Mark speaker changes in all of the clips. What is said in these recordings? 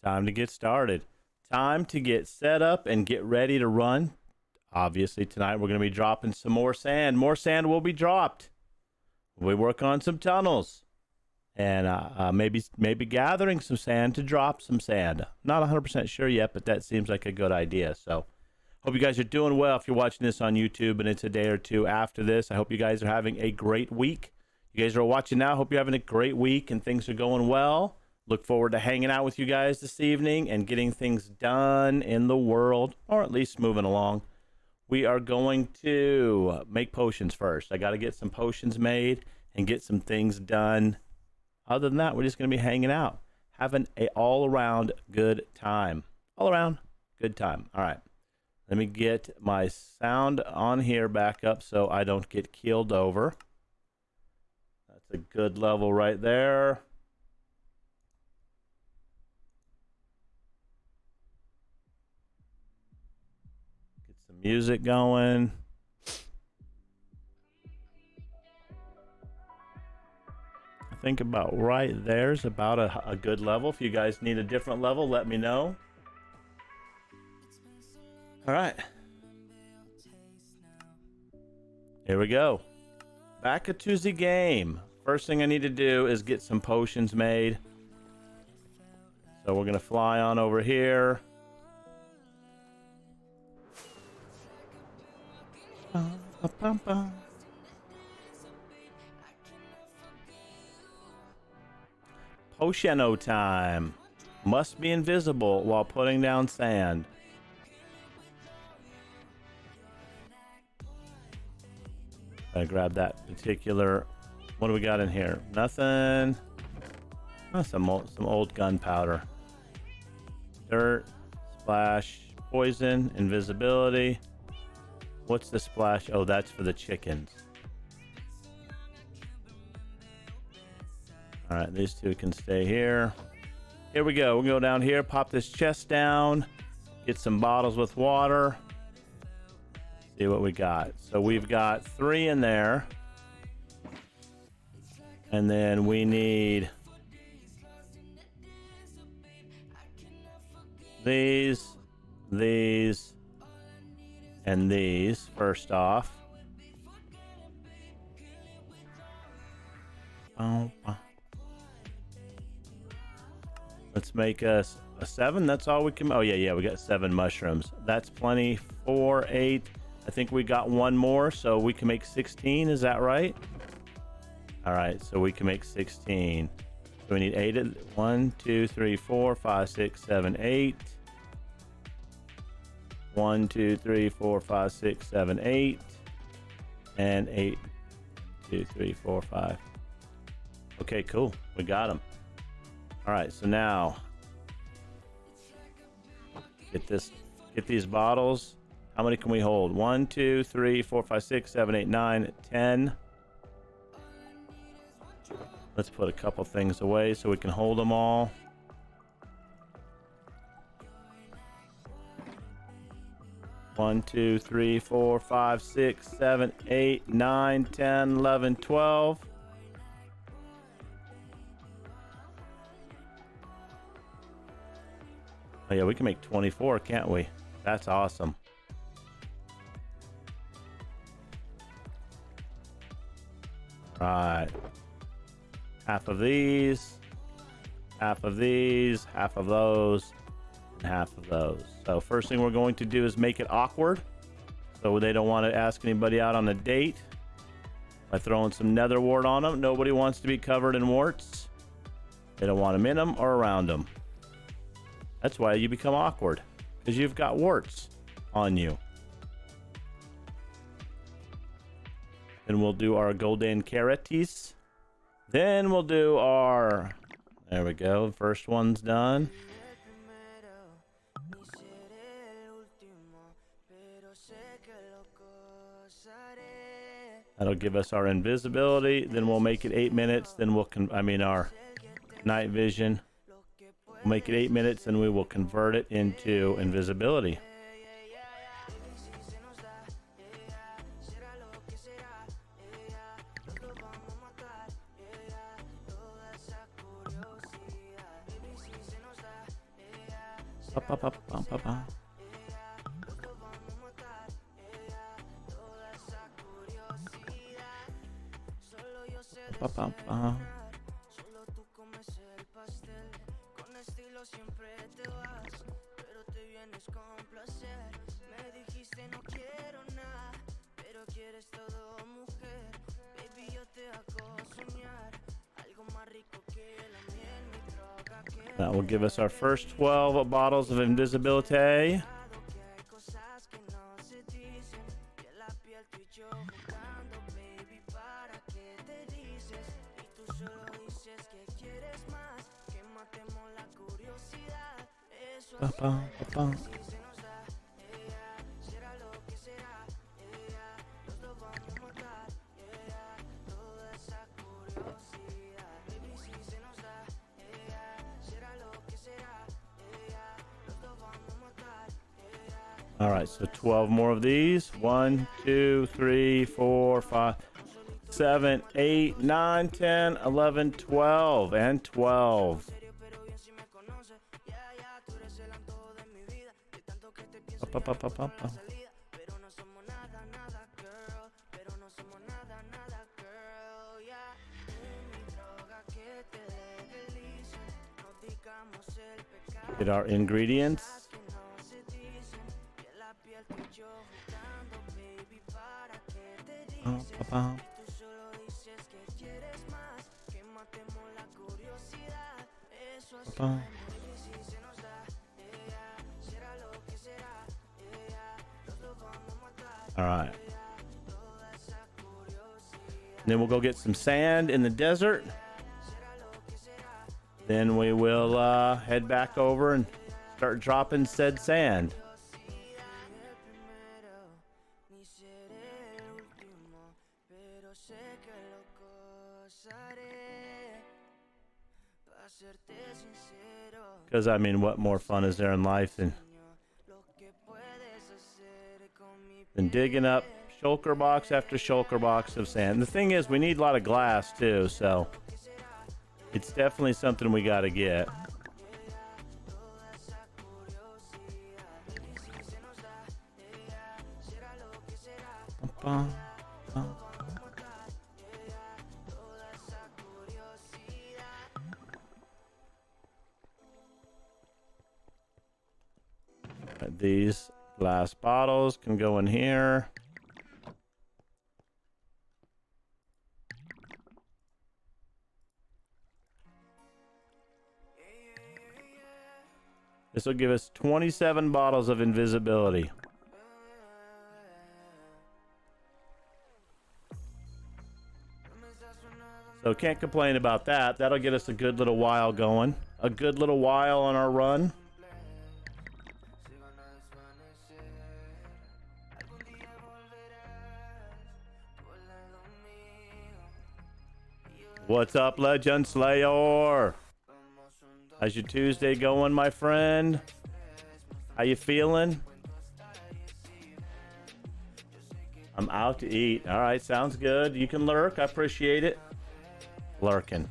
Speaker 1: Time to get started. Time to get set up and get ready to run. Obviously, tonight we're going to be dropping some more sand. More sand will be dropped. We work on some tunnels and maybe gathering some sand to drop some sand. Not 100% sure yet, but that seems like a good idea. So, hope you guys are doing well. If you're watching this on YouTube and it's a day or two after this, I hope you guys are having a great week. You guys are watching now. Hope you're having a great week and things are going well. Look forward to hanging out with you guys this evening and getting things done in the world, or at least moving along. We are going to make potions first. I got to get some potions made and get some things done. Other than that, we're just going to be hanging out, having a all-around good time. All around good time. All right. Let me get my sound on here back up so I don't get keeled over. That's a good level right there. Some music going. I think about right there's about a good level. If you guys need a different level, let me know. All right. Here we go. Back to the game. First thing I need to do is get some potions made. So we're going to fly on over here. Potiono time. Must be invisible while putting down sand. I grab that particular. What do we got in here? Nothing. Oh, some old gunpowder. Dirt. Splash. Poison. Invisibility. What's the splash? Oh, that's for the chickens. All right, these two can stay here. Here we go. We'll go down here, pop this chest down, get some bottles with water. See what we got. So we've got 3 in there. And then we need these, and these first off. Let's make us a 7. That's all we can. Oh yeah, we got 7 mushrooms. That's plenty. 4, 8. I think we got one more, so we can make 16. Is that right? All right, so we can make 16. So we need 8. 1, 2, 3, 4, 5, 6, 7, 8. 1, 2, 3, 4, 5, 6, 7, 8. And 8. 2, 3, 4, 5. Okay, cool. We got them. All right, so now get these bottles. How many can we hold? 1, 2, 3, 4, 5, 6, 7, 8, 9, 10. Let's put a couple things away so we can hold them all. One, 2, 3, 4, 5, 6, 7, 8, 9, 10, 11, 12. Oh yeah, we can make 24, can't we? That's awesome. Right. Half of these, half of these, half of those, and half of those. So first thing we're going to do is make it awkward. So they don't want to ask anybody out on a date by throwing some nether wart on them. Nobody wants to be covered in warts. They don't want them in them or around them. That's why you become awkward, because you've got warts on you. Then we'll do our golden carrots. Then we'll do our... There we go. First one's done. That'll give us our invisibility. Then we'll make it 8 minutes. Then we'll... our night vision. We'll make it 8 minutes and we will convert it into invisibility. Pa, pa, pa, pa, pa. Pa, pa, pa. That will give us our first 12 bottles of invisibility. Ba-bum. All right, so 12 more of these. 1, 2, 3, 4, 5, 7, 8, 9, 10, 11, 12, and 12. Up. Get our ingredients. All right. Then we'll go get some sand in the desert. Then we will head back over and start dropping said sand. Because, I mean, what more fun is there in life than digging up shulker box after shulker box of sand? And the thing is, we need a lot of glass, too, so it's definitely something we got to get. These glass bottles can go in here. This will give us 27 bottles of invisibility. So can't complain about that. That'll get us a good little while going. A good little while on our run. What's up, Legend Slayer? How's your Tuesday going, my friend? How you feeling? I'm out to eat. All right, sounds good. You can lurk. I appreciate it. Lurking.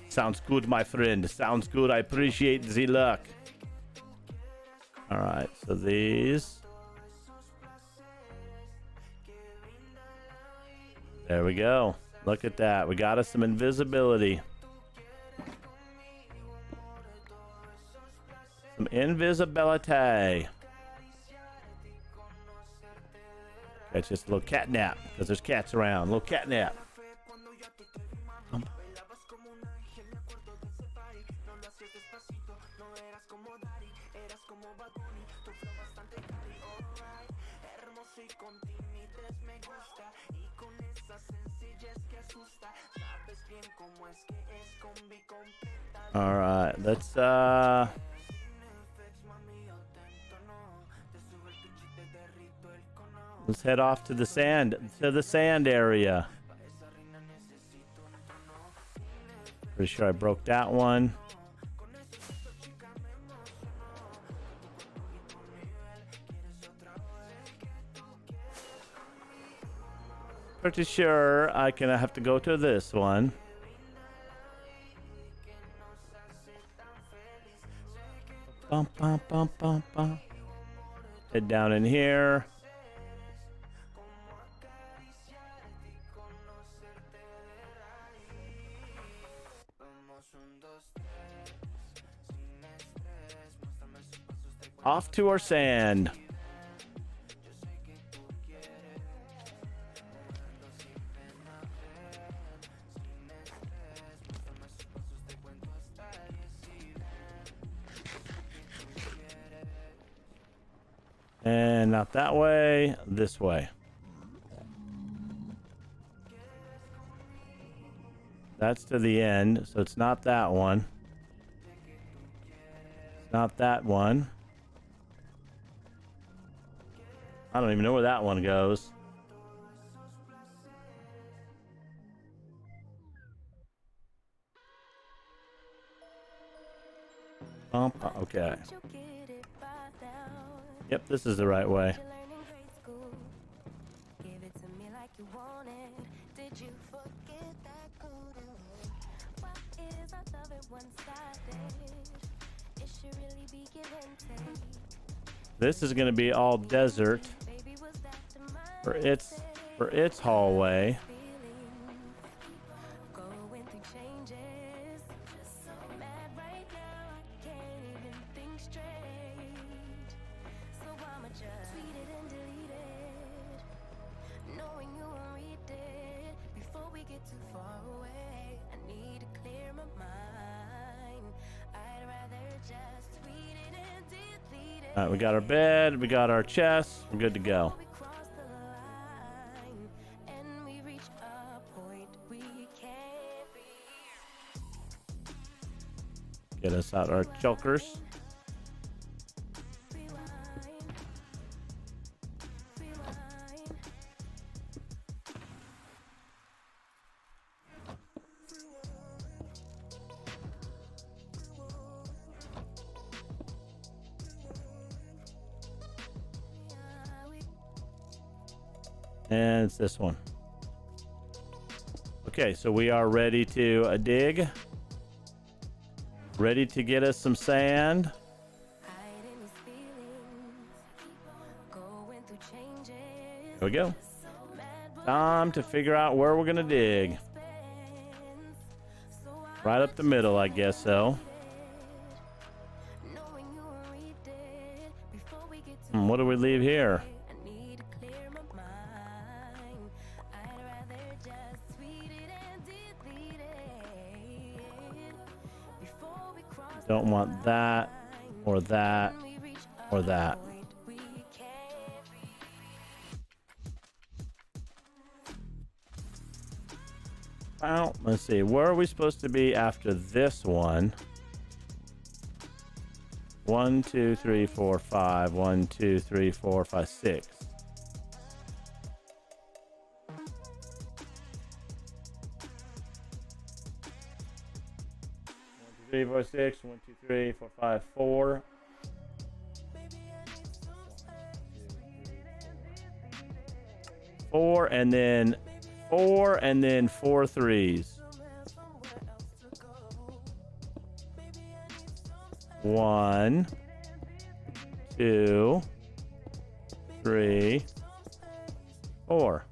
Speaker 1: Sounds good, my friend. Sounds good. I appreciate the luck. All right, so these. There we go. Look at that. We got us some invisibility. Some invisibility. That's just a little cat nap because there's cats around. A little cat nap. All right, let's head off to the sand area. Pretty sure I broke that one. Pretty sure I have to go to this one. Bum, bum, bum, bum, bum. Head down in here. Off to our sand. And not that way, this way. That's to the end, so it's not that one. It's not that one. I don't even know where that one goes. Okay. Yep, this is the right way. This is going to be all desert for its hallway. All right, we got our bed, we got our chest, we're good to go. Get us out our chokers. And it's this one. Okay, so we are ready to dig. Ready to get us some sand. Here we go. Time to figure out where we're gonna dig. Right up the middle, I guess so. What do we leave here? Don't want that, or that, or that. Well, let's see. Where are we supposed to be after this one? 1, 2, 3, 4, 5. 1, 2, 3, 4, 5, 6. 3, 4, 6. 1, 2, 3, 4, 5, 4. 4 and then 4 and then 4 threes. 1, 2, 3, 4.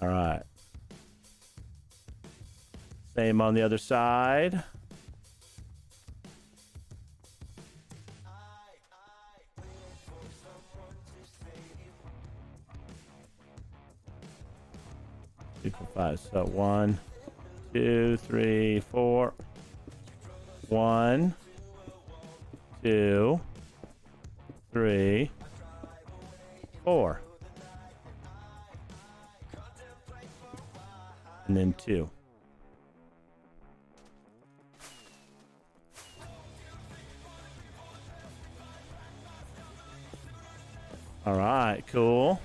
Speaker 1: All right. Same on the other side. Five. So 1, 2, 3, 4. 1, 2, 3, 4. And then 2. All right, cool.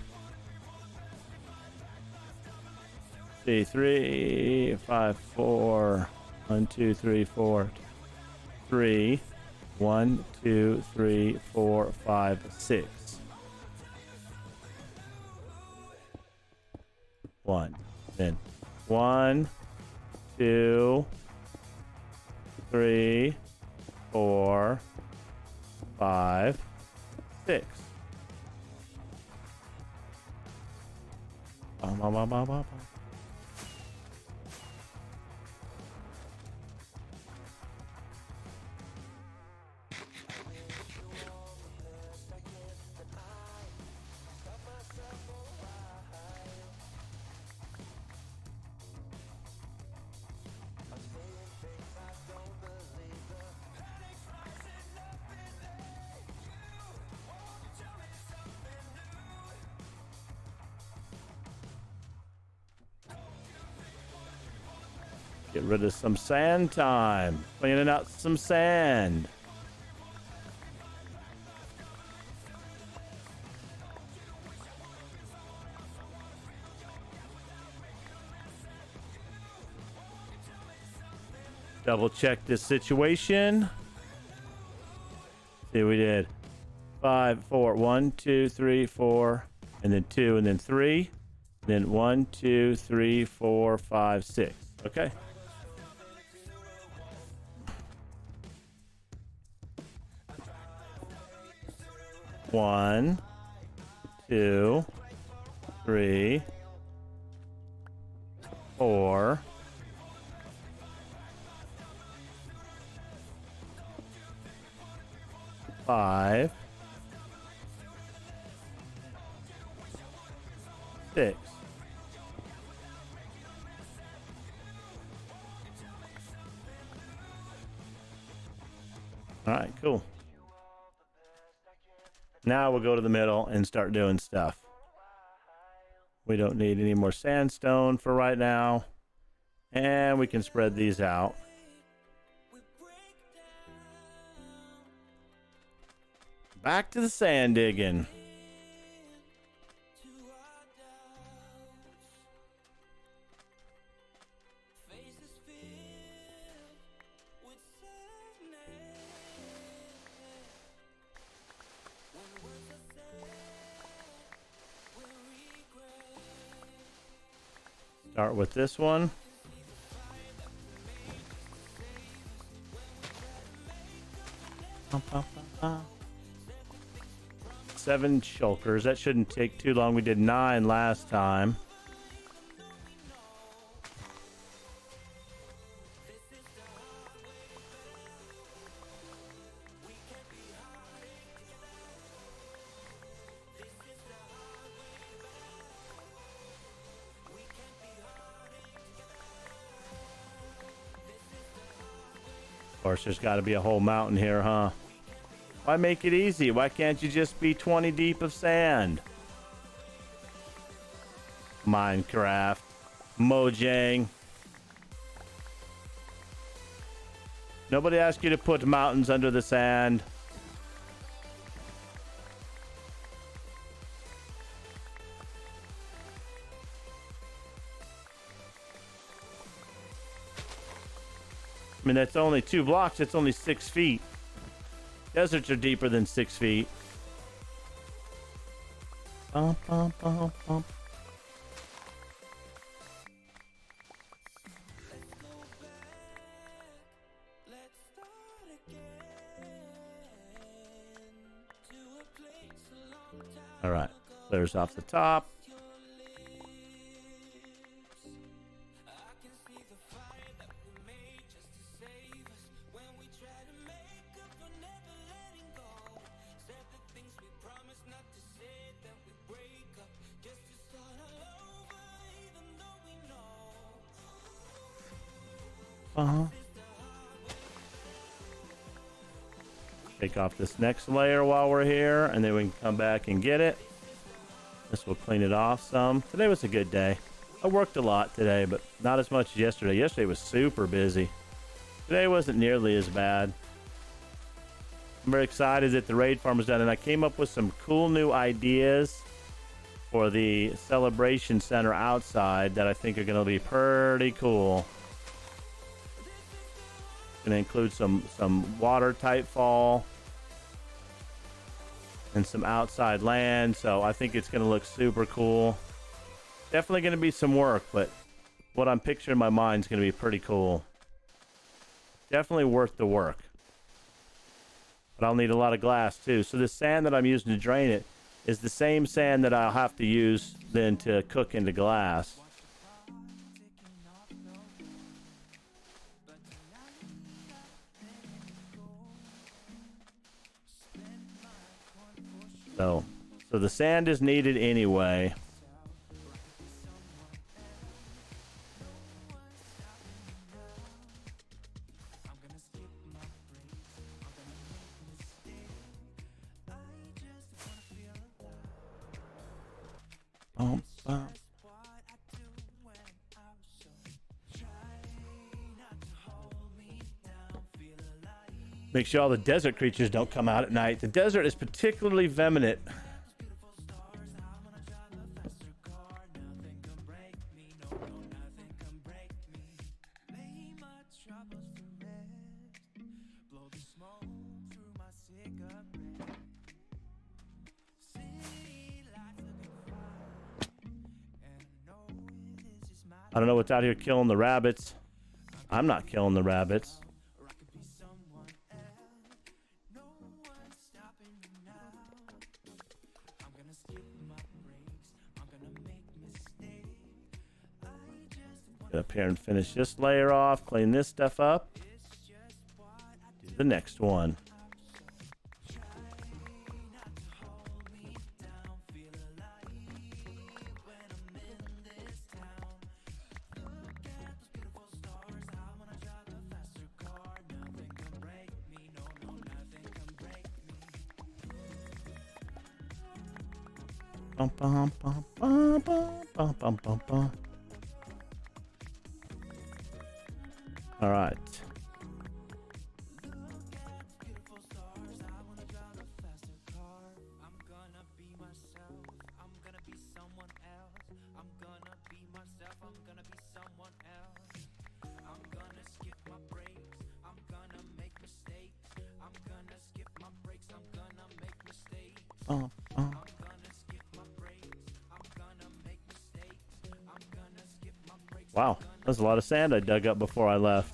Speaker 1: 3, 5, 4. 1, 2, 3, 4. 3. 1, 2, 3, 4, 5, 6. 1. Then 1, 2, 3, 4, 5, 6. Bum, bum, bum, bum, bum, bum. Get rid of some sand time. Cleaning out some sand. Double check this situation. See, we did 5, 4, 1, 2, 3, 4, and then 2, and then 3, and then 1, 2, 3, 4, 5, 6. Okay. One, 2, 3, 4. 5, 6. All right, cool. Now we'll go to the middle and start doing stuff. We don't need any more sandstone for right now. And we can spread these out. Back to the sand digging. Start with this one. Bum, bum, bum, bum. 7 shulkers. That shouldn't take too long. We did 9 last time. Of course, there's got to be a whole mountain here, huh? Why make it easy? Why can't you just be 20 deep of sand? Minecraft. Mojang. Nobody asked you to put mountains under the sand. I mean, that's only 2 blocks. It's only 6 feet. Deserts are deeper than 6 feet. Bum, bum, bum, bum. All right, clears off the top. Take off this next layer while we're here, and then we can come back and get it. This will clean it off some. Today was a good day. I worked a lot today, but not as much as yesterday. Yesterday was super busy. Today wasn't nearly as bad. I'm very excited that the raid farm is done, and I came up with some cool new ideas for the celebration center outside that I think are going to be pretty cool. Going to include some water type fall and some outside land, so I think it's going to look super cool. Definitely going to be some work, but what I'm picturing in my mind is going to be pretty cool. Definitely worth the work. But I'll need a lot of glass too. So the sand that I'm using to drain it is the same sand that I'll have to use then to cook into glass. So the sand is needed anyway. Make sure all the desert creatures don't come out at night. The desert is particularly venomous. I don't know what's out here killing the rabbits. I'm not killing the rabbits. Get up here and finish this layer off. Clean this stuff up. Do the next one. Bum, bum, bum, bum, bum, bum, bum, bum. All right. Wow, that's a lot of sand I dug up before I left.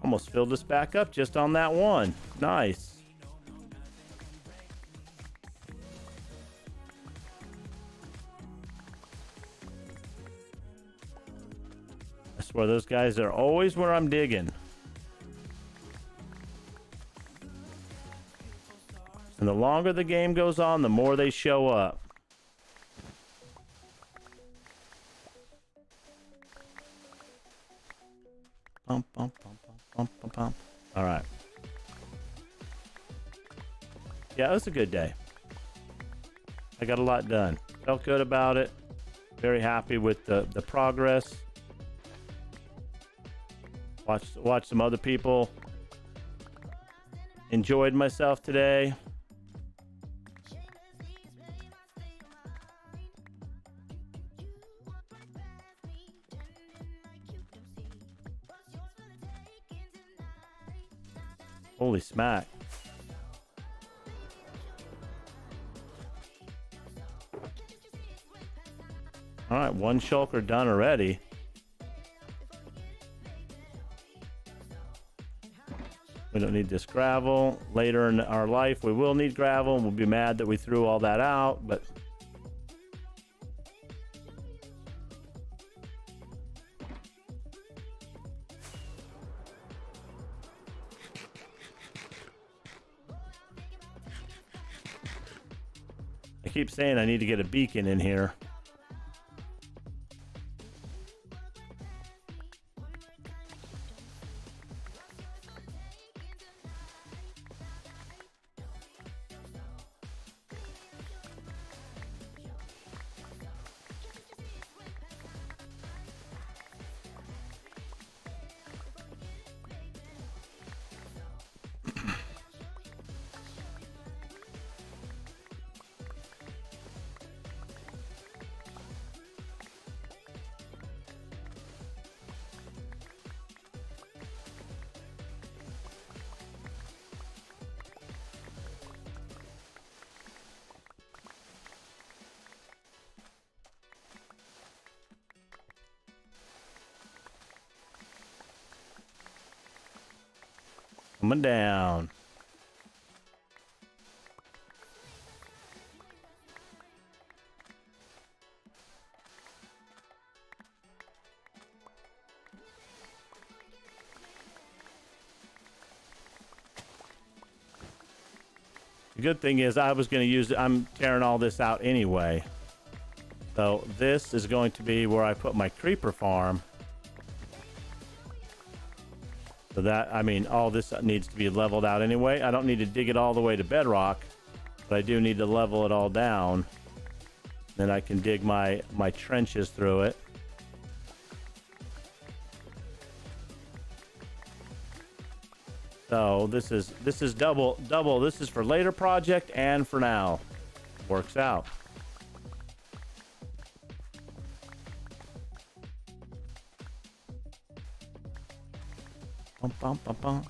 Speaker 1: Almost filled this back up just on that one. Nice. I swear those guys are always where I'm digging. And the longer the game goes on, the more they show up. Bump, bump, bump, bump, bump, bump. All right. Yeah, it was a good day. I got a lot done. Felt good about it. Very happy with the progress. Watched some other people. Enjoyed myself today. Holy smack. All right, one shulker done already. We don't need this gravel. Later in our life, we will need gravel. We'll be mad that we threw all that out, but I keep saying I need to get a beacon in here. Coming down. The good thing is I was going to use, I'm tearing all this out anyway. So this is going to be where I put my creeper farm. So that, I mean, all this needs to be leveled out anyway. I don't need to dig it all the way to bedrock, but I do need to level it all down. Then I can dig my trenches through it. So this is double. This is for later project and for now. Works out. Bum, bum, bum, bum.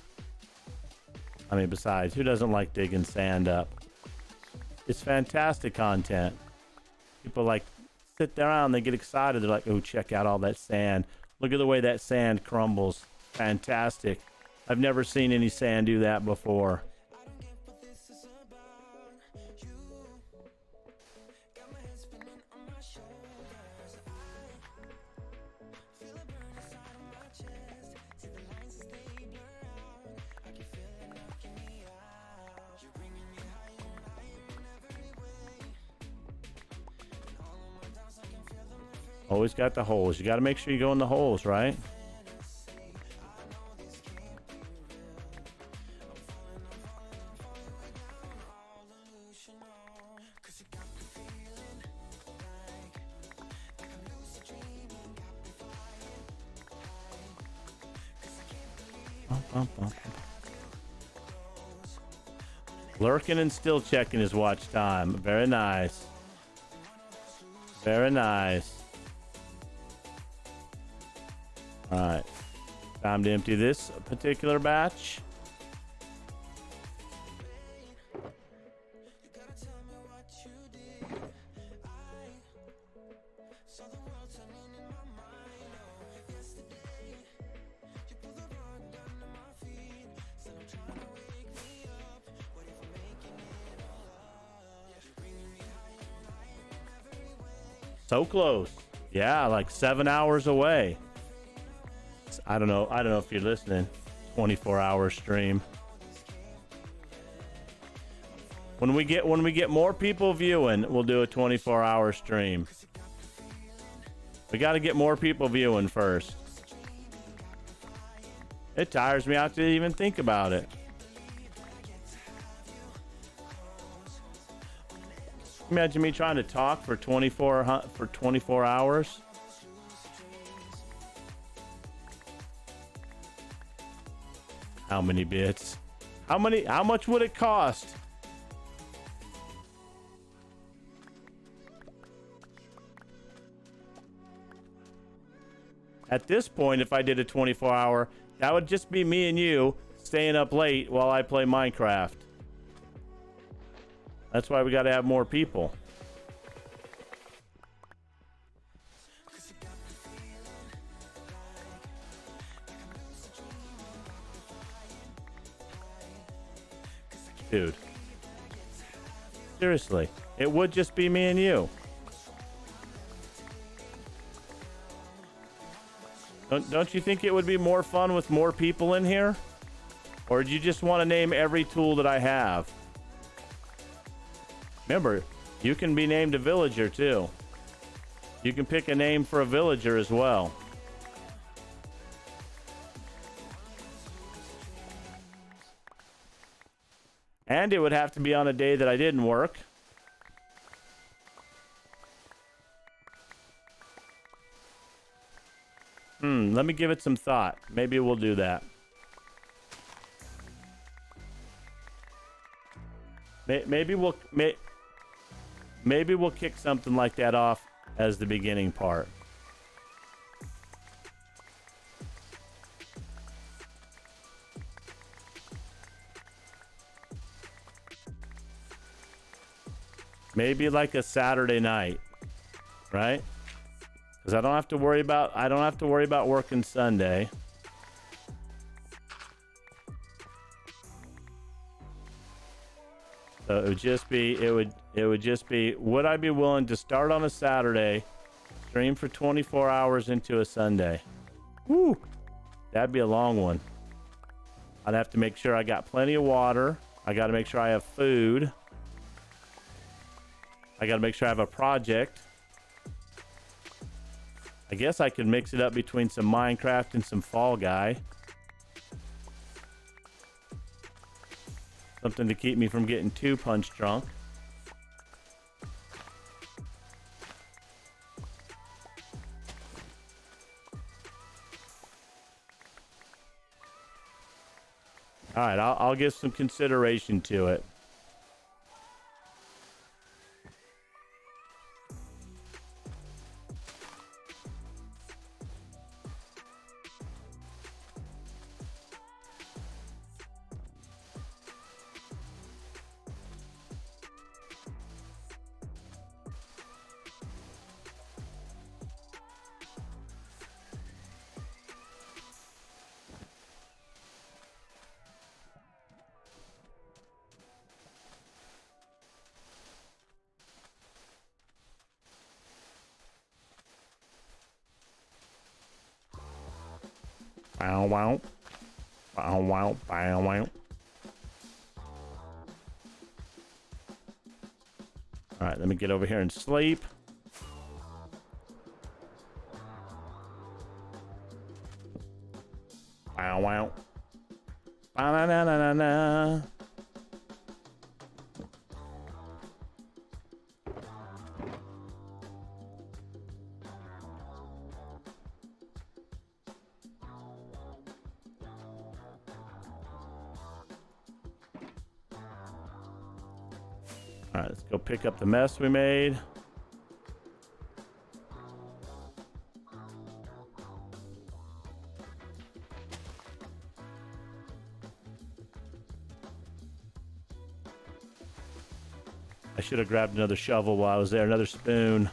Speaker 1: I mean, besides, who doesn't like digging sand up? It's fantastic content. People like sit down, they get excited. They're like, oh, check out all that sand. Look at the way that sand crumbles. Fantastic. I've never seen any sand do that before. Always got the holes. You got to make sure you go in the holes, right? Lurking and still checking his watch time. Very nice. Very nice. All right. Time to empty this particular batch. So close. Yeah, like 7 hours away. I don't know if you're listening. 24-hour stream. When we get more people viewing, we'll do a 24-hour stream. We got to get more people viewing first. It tires me out to even think about it. Imagine me trying to talk for 24 hours. How many bits? How much would it cost? At this point, if I did a 24-hour, that would just be me and you staying up late while I play Minecraft. That's why we got to have more people. Dude. Seriously, it would just be me and you. Don't you think it would be more fun with more people in here? Or do you just want to name every tool that I have? Remember, you can be named a villager too. You can pick a name for a villager as well. And it would have to be on a day that I didn't work. Let me give it some thought. Maybe we'll do that. Maybe we'll kick something like that off as the beginning part. Maybe like a Saturday night, right? Because I don't have to worry about working Sunday. So it would just be, it would just be, would I be willing to start on a Saturday, stream for 24 hours into a Sunday? Woo! That'd be a long one. I'd have to make sure I got plenty of water. I got to make sure I have food. I got to make sure I have a project. I guess I could mix it up between some Minecraft and some Fall Guy. Something to keep me from getting too punch drunk. All right, I'll give some consideration to it. Bow wow. Bow wow. Bow wow. All right, let me get over here and sleep. Bow wow. Ba na na na na. All right, let's go pick up the mess we made. I should have grabbed another shovel while I was there, another spoon.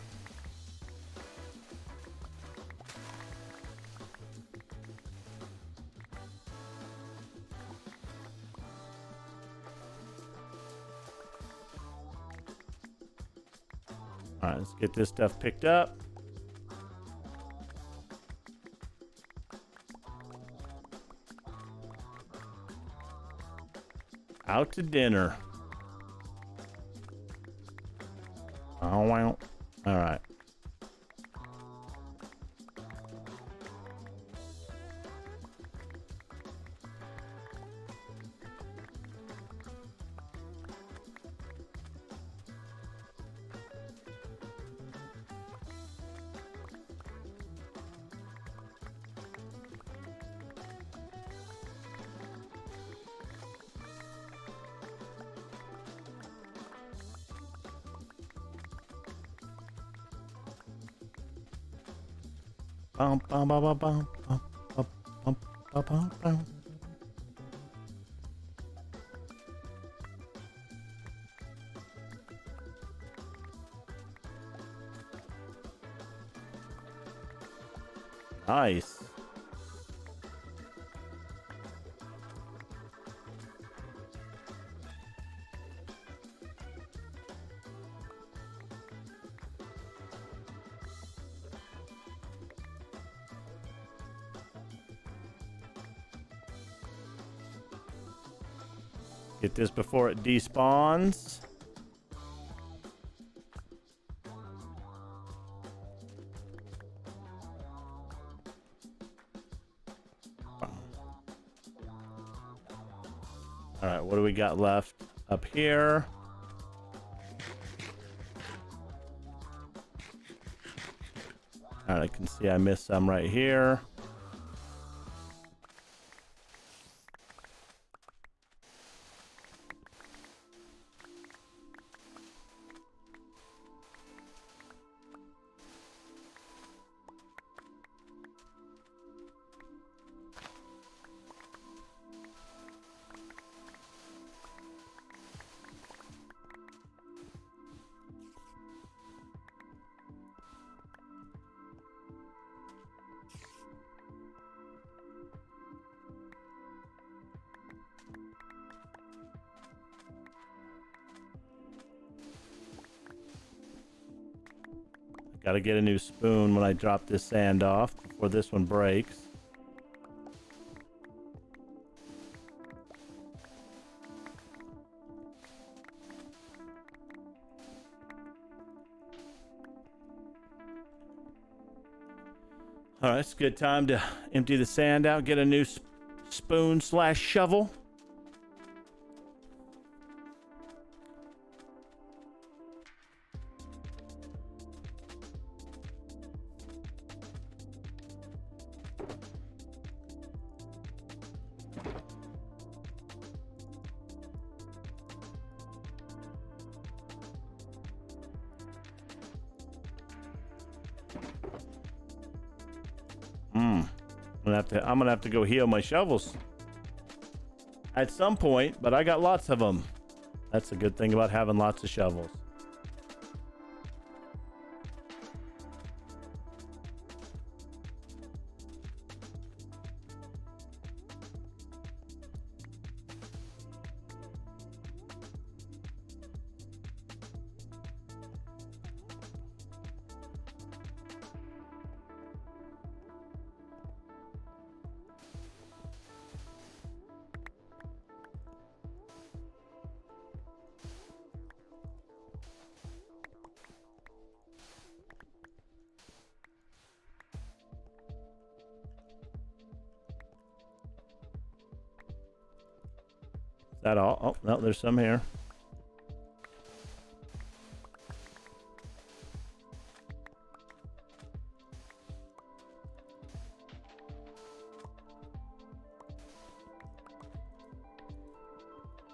Speaker 1: All right, let's get this stuff picked up. Out to dinner. Oh, wow. All right. Bum, bum, bum, bum, bum, bum, bum, bum, bum, bum, bum. Nice. Get this before it despawns. All right, what do we got left up here? All right, I can see I missed some right here. Gotta get a new spoon when I drop this sand off before this one breaks. All right, it's a good time to empty the sand out, get a new spoon / shovel. I'm gonna have to go heal my shovels at some point, but I got lots of them. That's a good thing about having lots of shovels. Is that all? Oh, no, there's some here.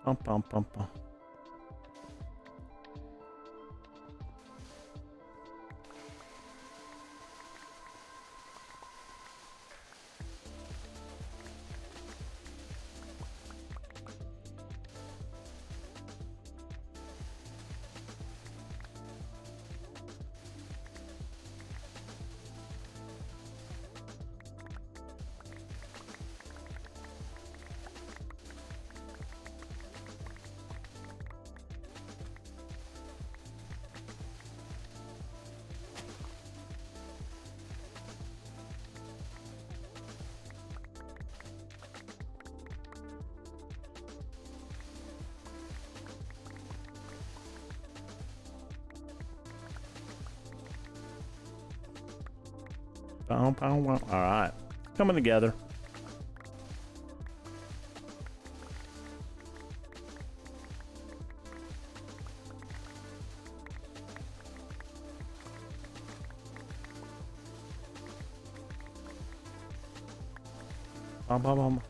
Speaker 1: Bum, bum, bum, bum. All right, coming together. Bum, bum, bum.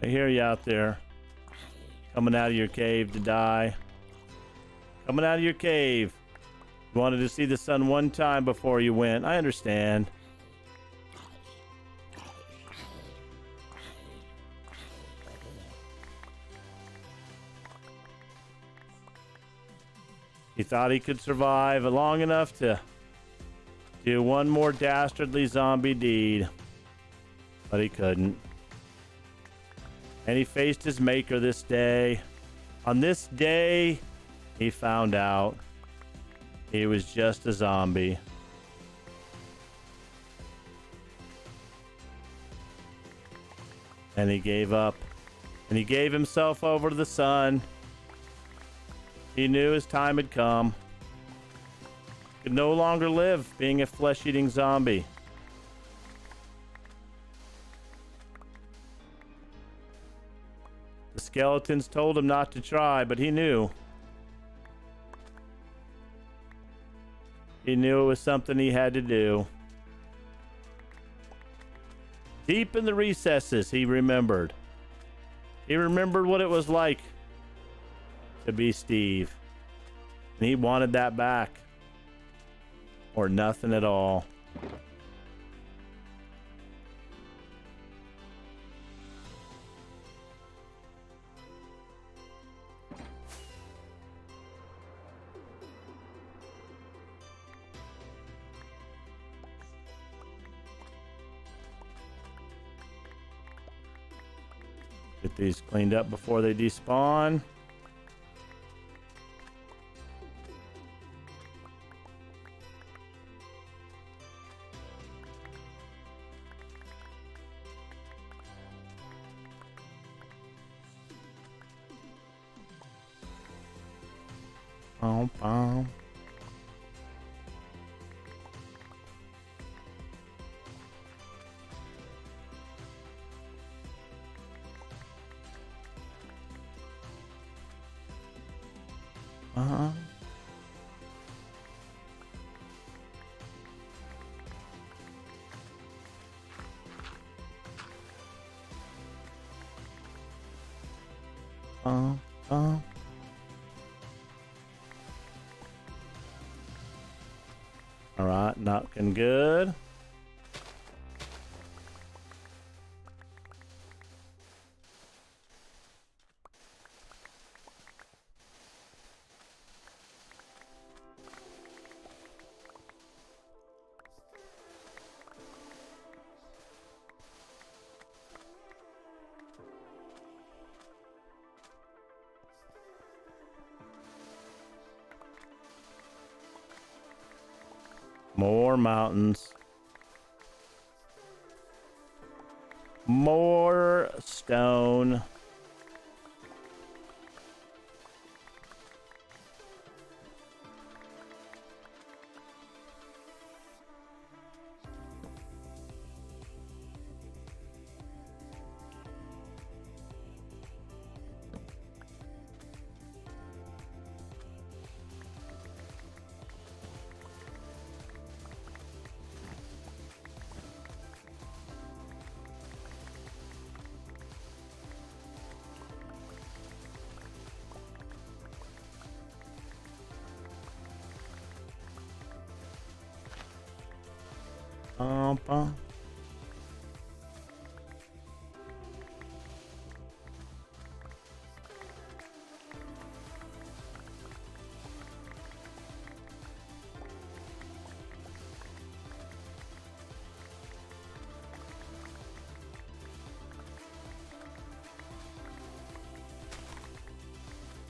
Speaker 1: I hear you out there. Coming out of your cave to die. Coming out of your cave. You wanted to see the sun one time before you went. I understand. He thought he could survive long enough to do one more dastardly zombie deed. But he couldn't. And he faced his maker this day. On this day, he found out he was just a zombie. And he gave up. And he gave himself over to the sun. He knew his time had come. He could no longer live being a flesh-eating zombie. The skeletons told him not to try, but he knew. He knew it was something he had to do. Deep in the recesses, he remembered. He remembered what it was like to be Steve. And he wanted that back. Or nothing at all. Get these cleaned up before they despawn. Boom, boom. Uh-huh. Uh. All right, not looking good. More mountains. More stone. Bum.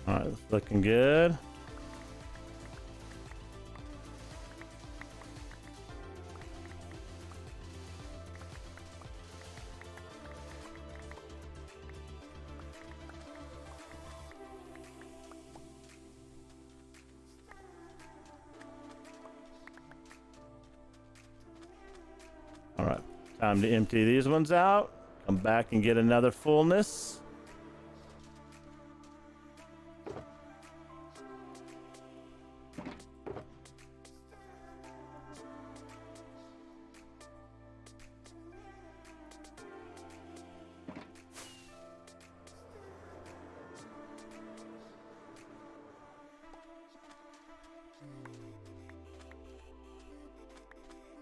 Speaker 1: All right, it's looking good. All right, time to empty these ones out. Come back and get another fullness.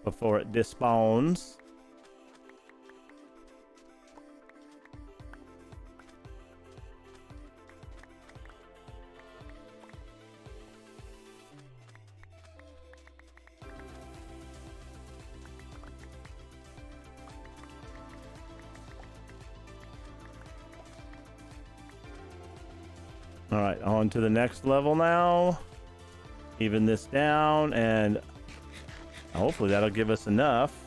Speaker 1: Before it despawns. All right, on to the next level now. Even this down, and hopefully that'll give us enough.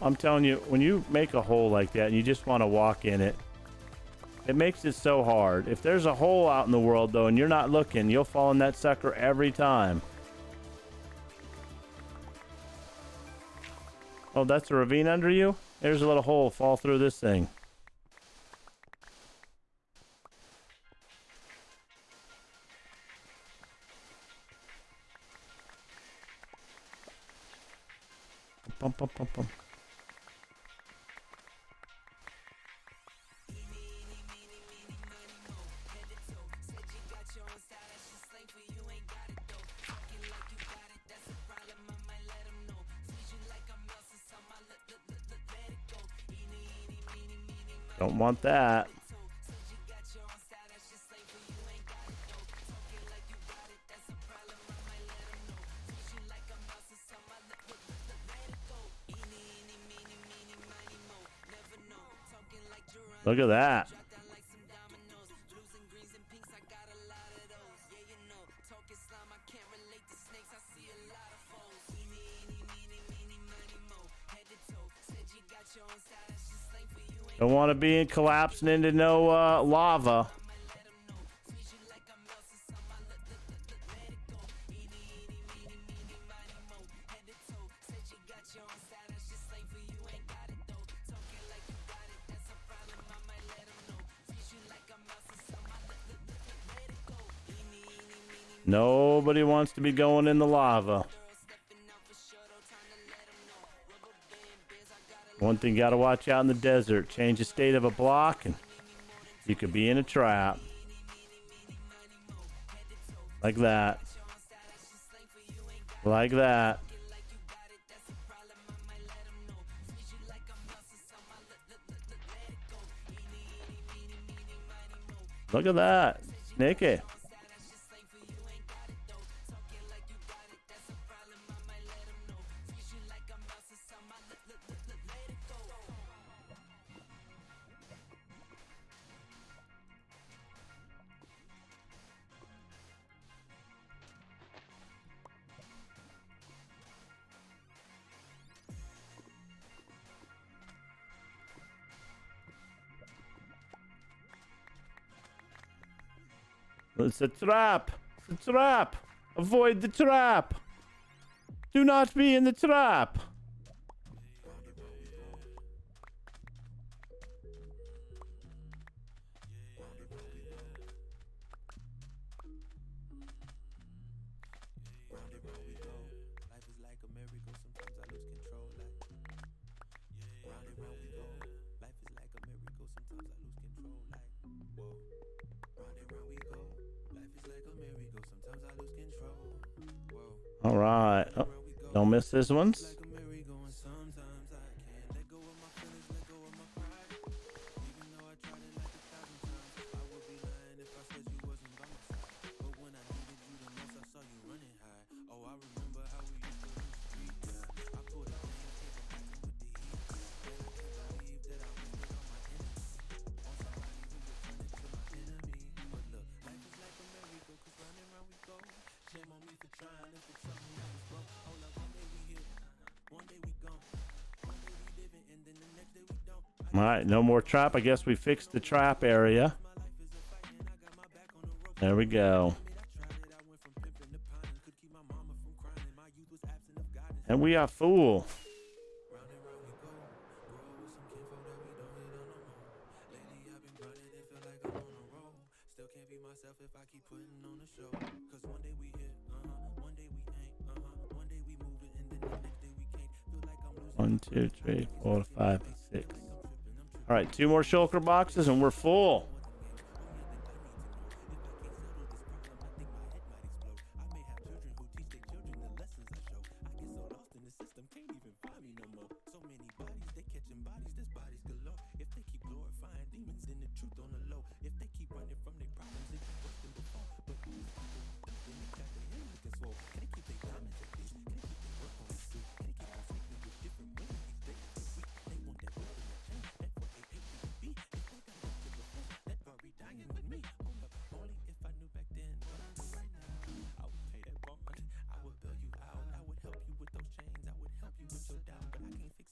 Speaker 1: I'm telling you, when you make a hole like that and you just want to walk in it, it makes it so hard. If there's a hole out in the world, though, and you're not looking, you'll fall in that sucker every time. Oh, that's a ravine under you? There's a little hole. Fall through this thing. Bum, bum, bum, bum. Don't want that. Look at that. Don't want to be collapsing into no lava. Nobody wants to be going in the lava. One thing you gotta watch out in the desert. Change the state of a block and you could be in a trap. Like that. Like that. Look at that. Sneaky. It's a trap. It's a trap. Avoid the trap. Do not be in the trap. All right. Oh, don't miss this ones. All right, no more trap. I guess we fixed the trap area. There we go. And we are full. One, two, three, 4, 5, 6. All right, 2 more shulker boxes and we're full.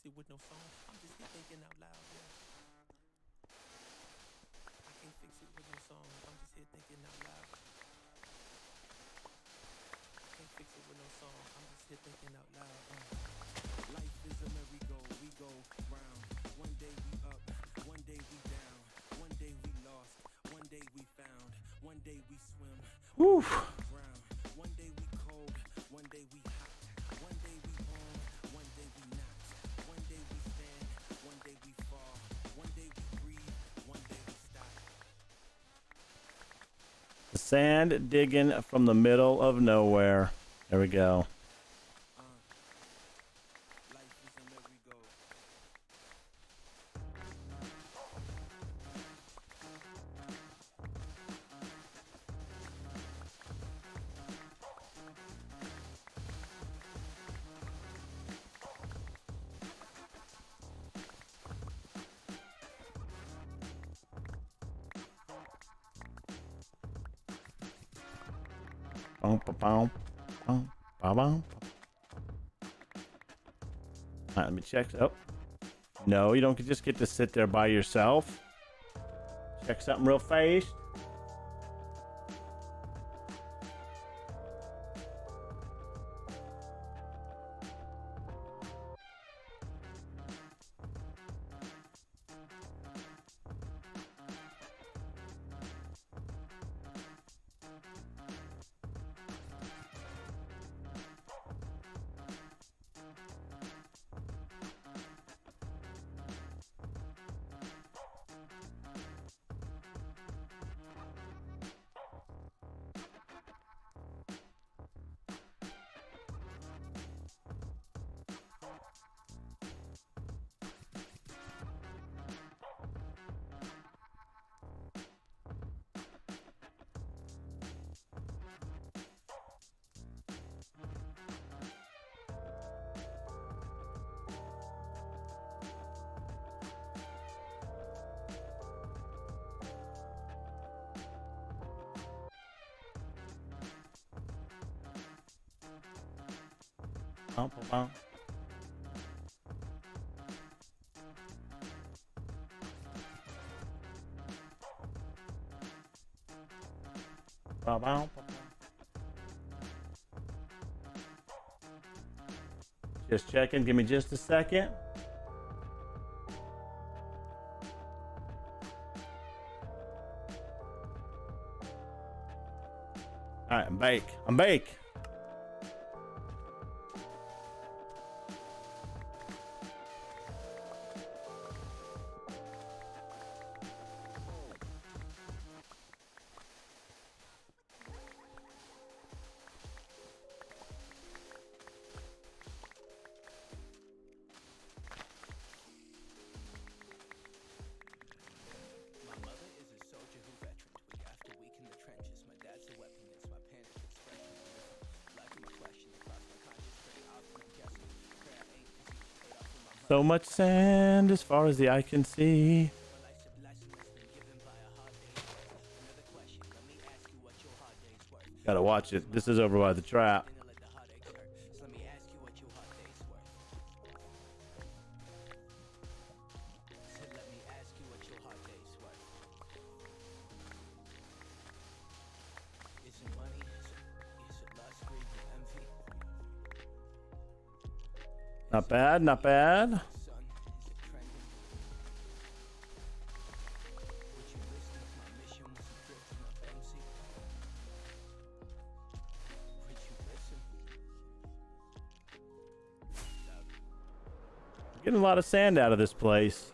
Speaker 2: fix it with no song. I'm just here thinking out loud, yeah. I can't fix it with no song. I'm just here thinking out loud. I can't fix it with no song. I'm just here thinking out loud. Life is a merry-go, we go round. One day we up, one day we down. One day we lost, one day we found. One day we swim, one day we drown. One day we cold, one day we hot. One day we on, one day we not. One day we stand, one day we fall. One day we breathe, one day we stop.
Speaker 1: Sand digging from the middle of nowhere. There we go.
Speaker 2: Life is a merry-go.
Speaker 1: Boom, boom, boom, boom, boom, boom. All right, let me check. Oh, no, you don't just get to sit there by yourself. Check something real fast. Boom, boom, boom. Boom, boom, boom. Just checking. Give me just a second. All right, I'm bake. I'm bake.
Speaker 2: My mother is a soldier who veteraned. Week after week in the trenches. My dad's a weapon against my panic expression. Life my question across my conscious very often I'm guessing. Prayer ain't easy. Paid off with my
Speaker 1: So
Speaker 2: mother.
Speaker 1: much sand as far as the eye can see.
Speaker 2: My life's a blessing that's been given by a hard day's work. Another question. Let me ask you what your hard day's worth.
Speaker 1: Gotta watch it. This is over by the trap.
Speaker 2: Didn't let the heartaches hurt. So let me ask you what your hard day's worth. Said let me ask you what your hard day's worth. Is it money? Is it lust, greed, and envy?
Speaker 1: Not bad, not bad.
Speaker 2: Son, is it trending? Would you listen if my mission was a drifting up MC? Would you listen? Love.
Speaker 1: Getting a lot of sand out of this place.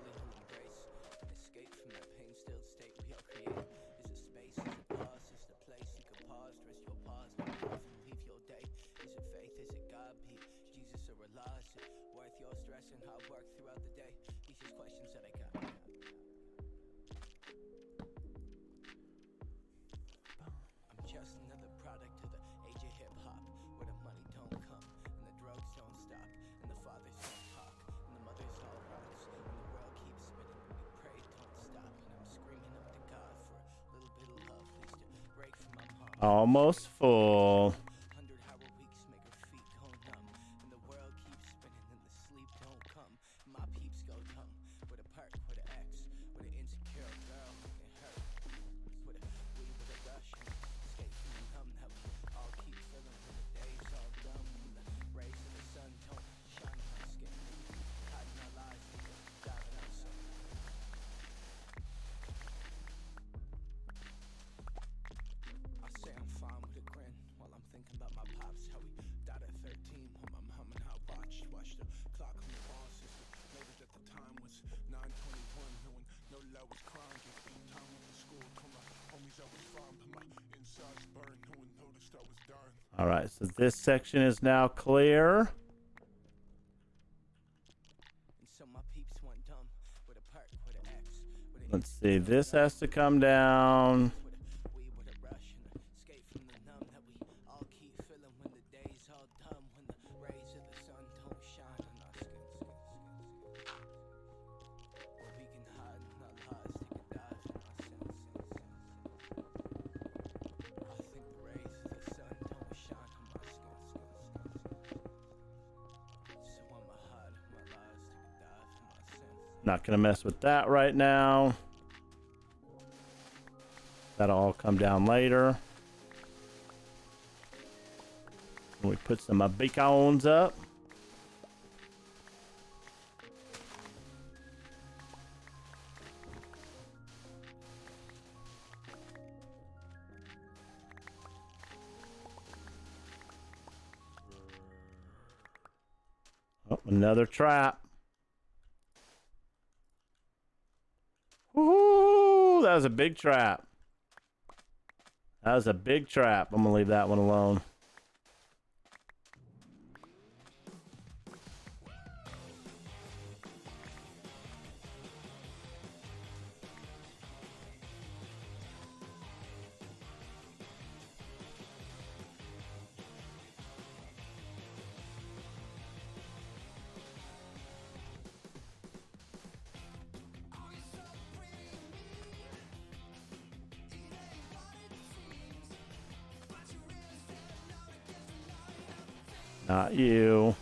Speaker 2: Familial embrace, an escape from that pain still state we all create. Is it space, is it pause, is it a place you can pause, rest your pause, don't off and leave your day. Is it faith, is it God, be it Jesus or Allah, is it worth your stress and hard work throughout the day? These are questions that I got. I'm just another product of the age of hip hop, where the money don't come, and the drugs don't stop, and the fathers don't talk, and the mothers all rocks, and the world keeps spinning, and we pray don't stop, and I'm screaming up to God for a little bit of love, please to break from my palms.
Speaker 1: Almost full.
Speaker 2: 100 hour weeks make her feet go numb, and the world keeps spinning, and the sleep don't
Speaker 1: All right, so this section is now clear. Let's see, this has to come down. Not gonna mess with that right now. That'll all come down later. We put some beacons up. Oh, another trap. Woohoo! That was a big trap. That was a big trap. I'm gonna leave that one alone. Not you.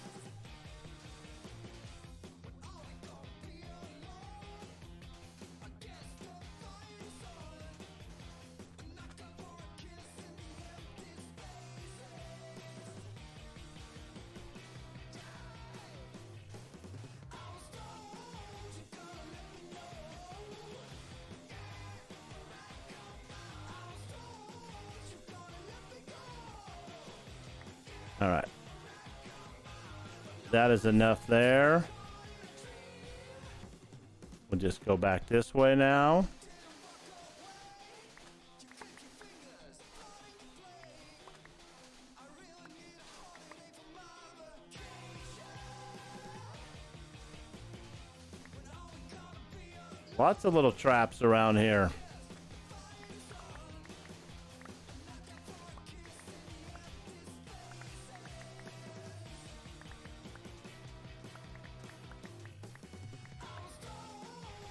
Speaker 1: All right. That is enough there. We'll just go back this way now. Lots of little traps around here.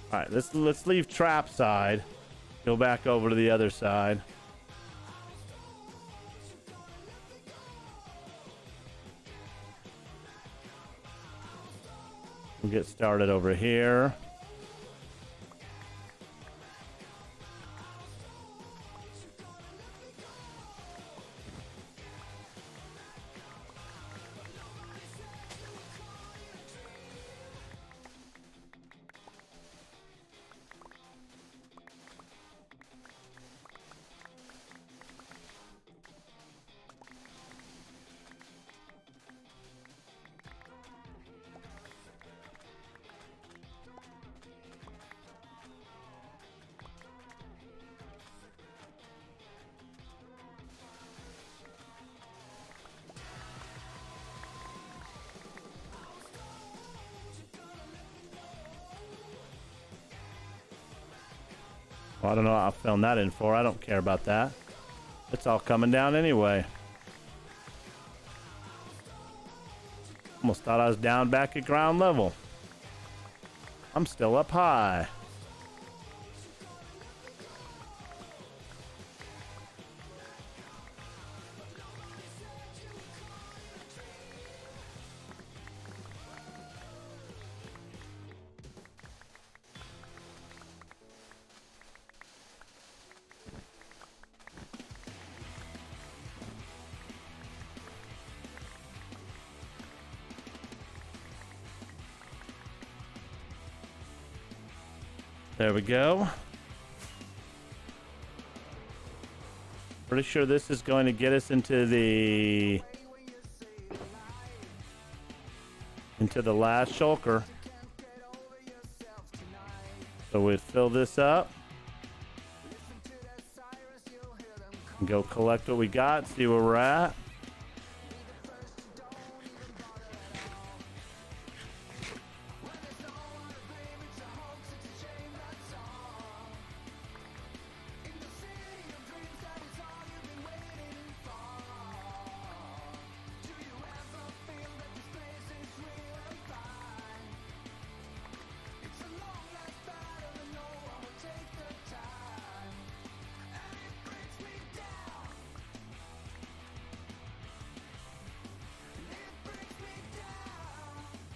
Speaker 1: All right, let's leave trap side. Go back over to the other side. We'll get started over here. Well, I don't know what I'll film that in for. I don't care about that. It's all coming down anyway. Almost thought I was down back at ground level. I'm still up high. There we go. Pretty sure this is going to get us into the last shulker. So we fill this up. Go collect what we got, see where we're at.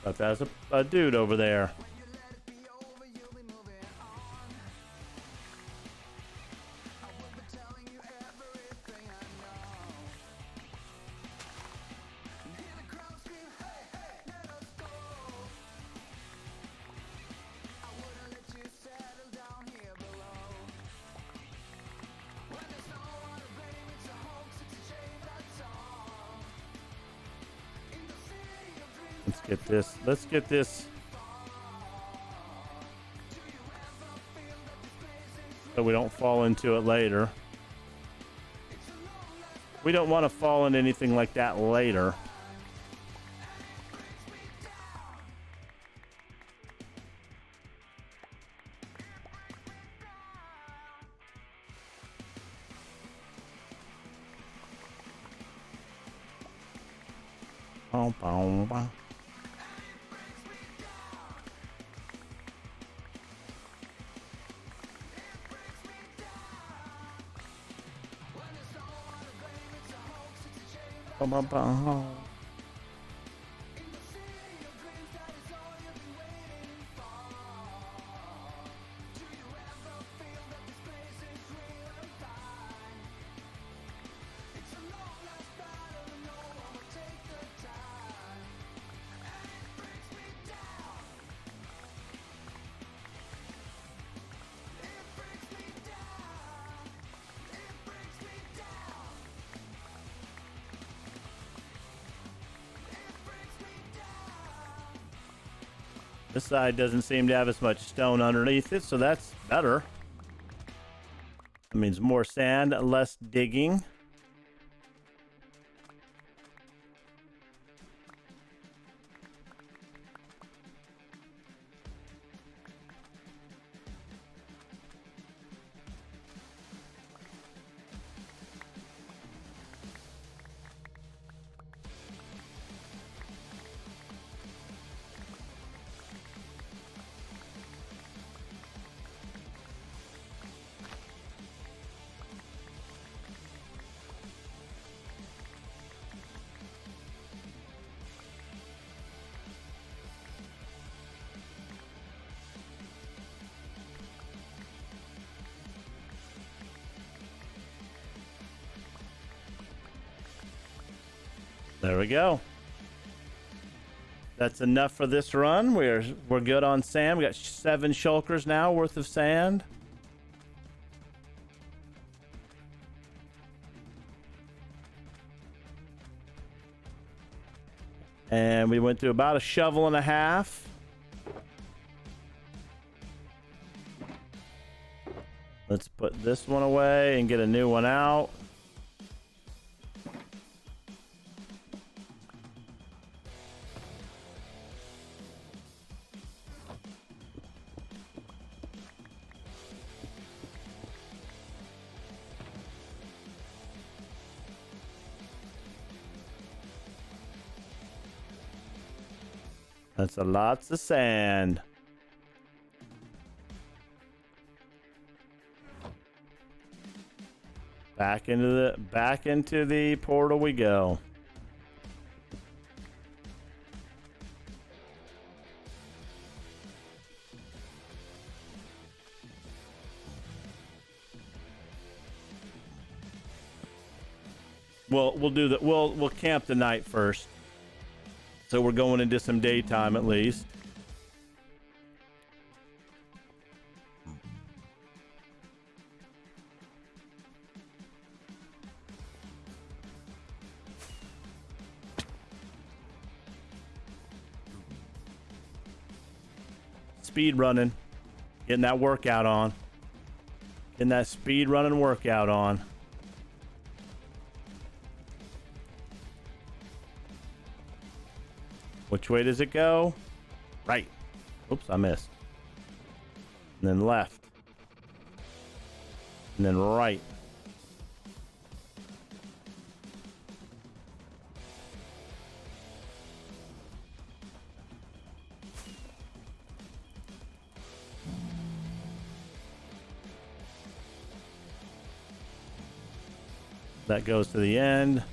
Speaker 1: But there's a dude over there. Let's get this. Let's get this. So we don't fall into it later. We don't want to fall into anything like that later. This side doesn't seem to have as much stone underneath it, so that's better. That means more sand, less digging. There we go. That's enough for this run. We're good on sand. We got 7 shulkers now worth of sand. And we went through about a shovel and a half. Let's put this one away and get a new one out. That's a lots of sand. Back into the portal we go. We'll camp the night first. So we're going into some daytime at least. Speed running. Getting that workout on. Getting that speed running workout on. Which way does it go? Right. Oops, I missed. And then left. And then right. That goes to the end.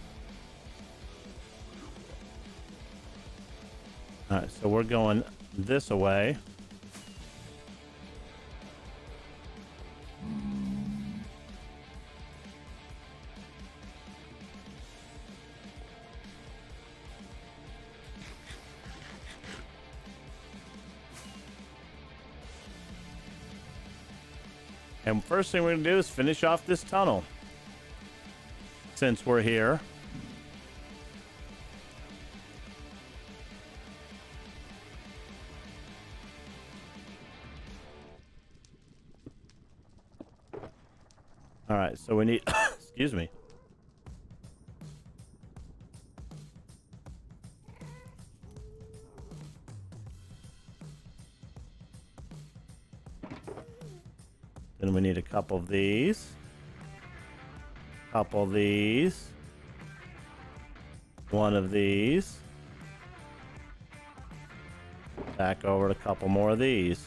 Speaker 1: All right, so we're going this way. And first thing we're going to do is finish off this tunnel. Since we're here. All right, so we need, excuse me. Then we need a couple of these. Couple of these. One of these. Back over to a couple more of these.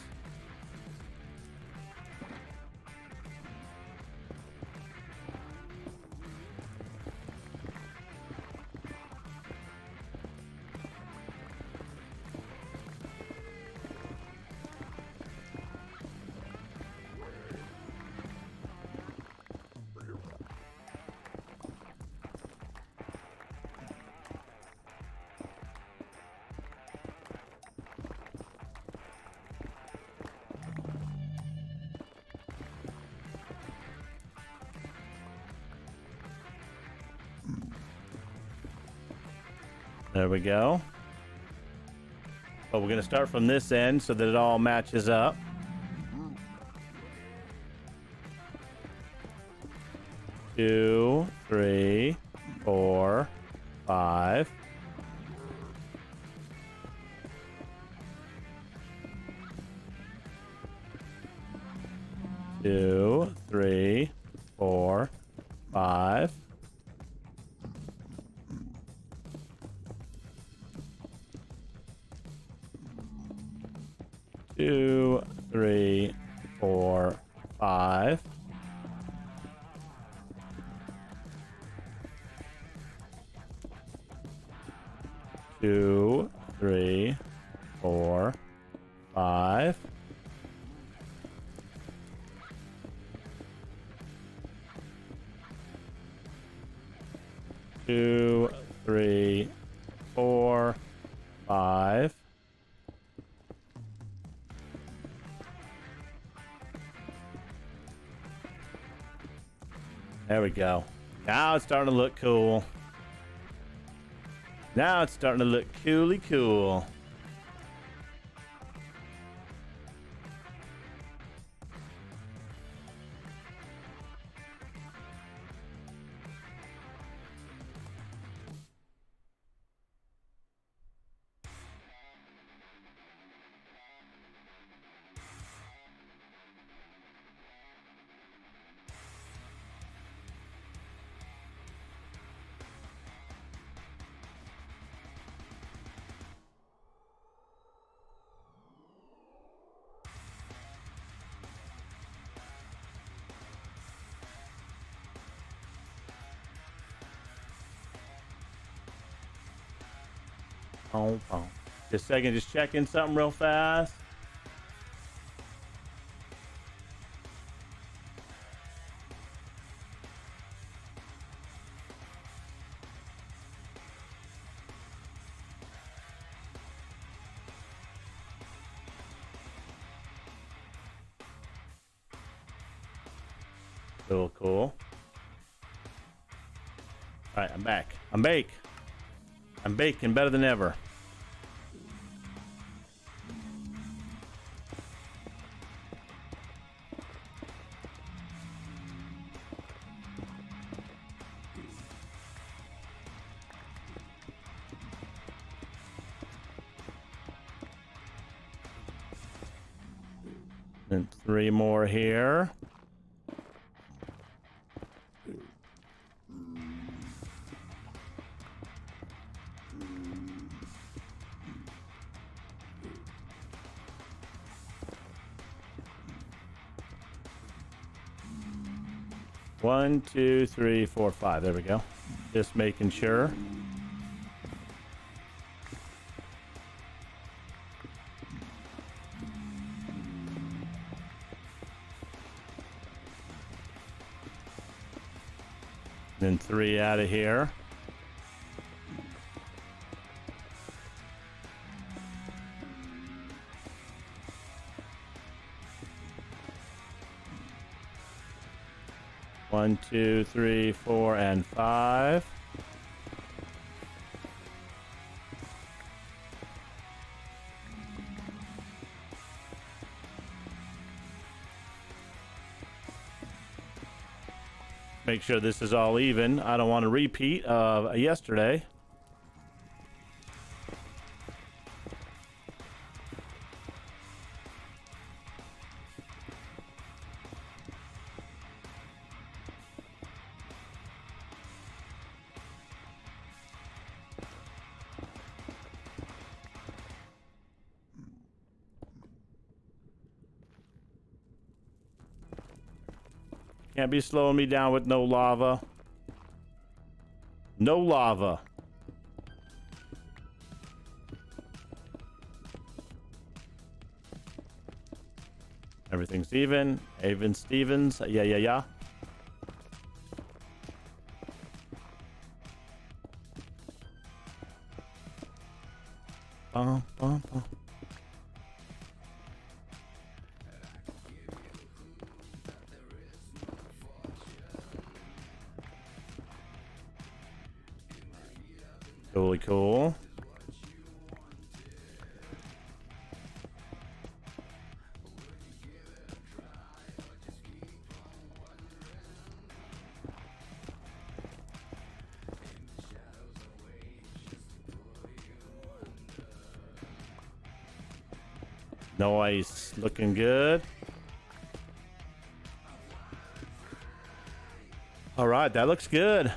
Speaker 1: There we go. But we're going to start from this end so that it all matches up. Two, three, four, five. Two, three, four, five. Two, three, four, five. Two, three, four, five. Two, three, four, five. There we go. Now it's starting to look cool. Now it's starting to look coolly cool. Oh. Just a second, just checking something real fast. Cool, cool. All right, I'm back. I'm baking better than ever. And 3 more here. One, 2, 3, 4, 5. There we go. Just making sure. Then 3 out of here. One, 2, 3, 4, and 5. Make sure this is all even. I don't want to repeat of yesterday. Can't be slowing me down with no lava. No lava. Everything's even. Even Stevens. Yeah. Bum, bum, bum. Totally cool. Nice. Looking good. All right, that looks good.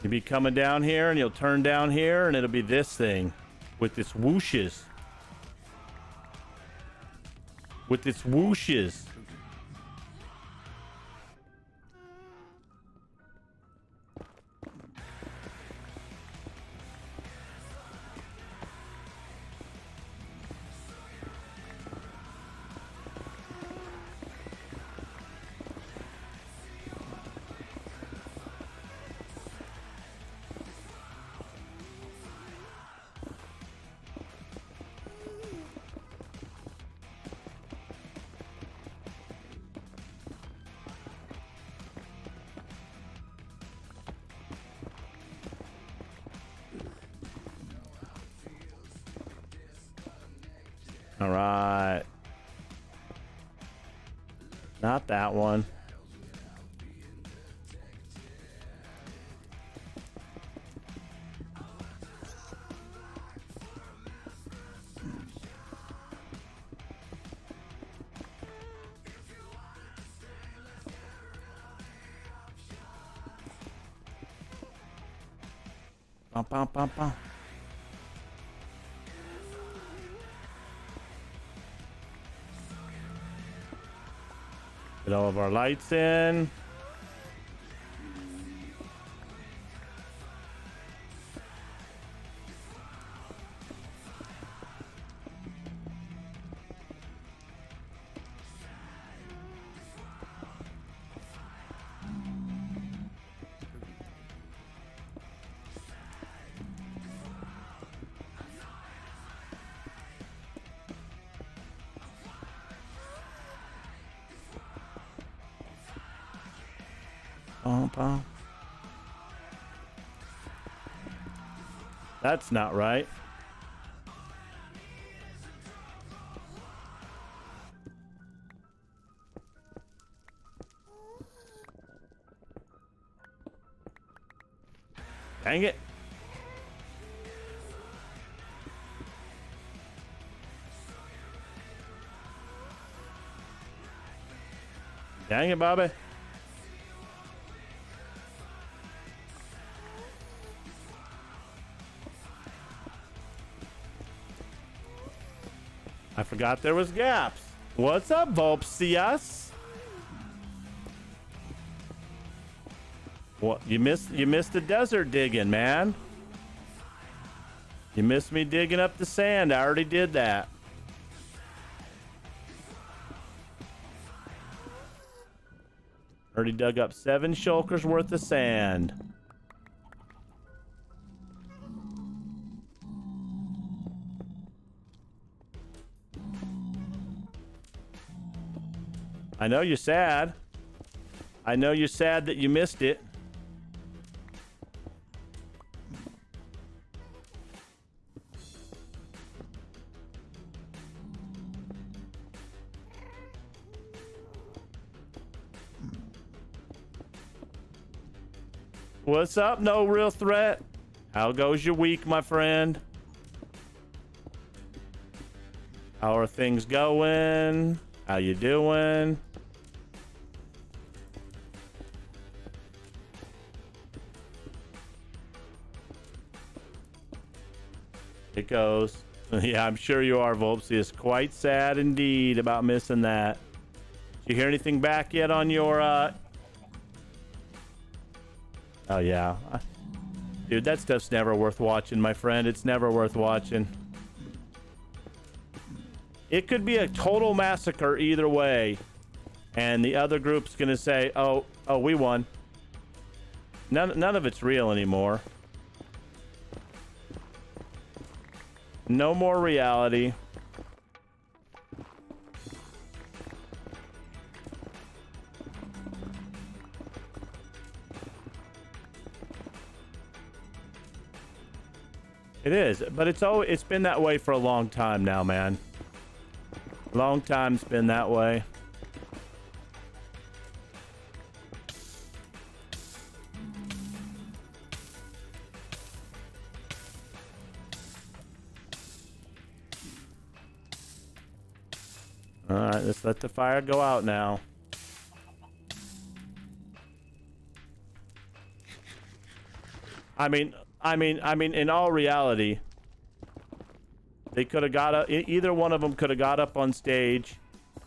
Speaker 1: You'll be coming down here and you'll turn down here and it'll be this thing with its whooshes. With its whooshes. All right. Not that one. Bum, bum, bum, bum. Get all of our lights in. Bum, bum. That's not right. Dang it. Dang it, Bobby. I forgot there was gaps. What's up, Volpsius? What you missed the desert digging, man. You missed me digging up the sand. I already did that. Already dug up 7 shulkers worth of sand. I know you're sad. I know you're sad that you missed it. What's up, no real threat? How goes your week, my friend? How are things going? How you doing? It goes. Yeah, I'm sure you are, Volpsius. Quite sad indeed about missing that. Did you hear anything back yet on your Oh yeah. Dude, that stuff's never worth watching, my friend. It's never worth watching. It could be a total massacre either way. And the other group's gonna say, oh, we won. None of it's real anymore. No more reality. It is, but it's been that way for a long time now, man. Long time it's been that way. All right, let's let the fire go out now. I mean, in all reality, they could have got up. Either one of them could have got up on stage,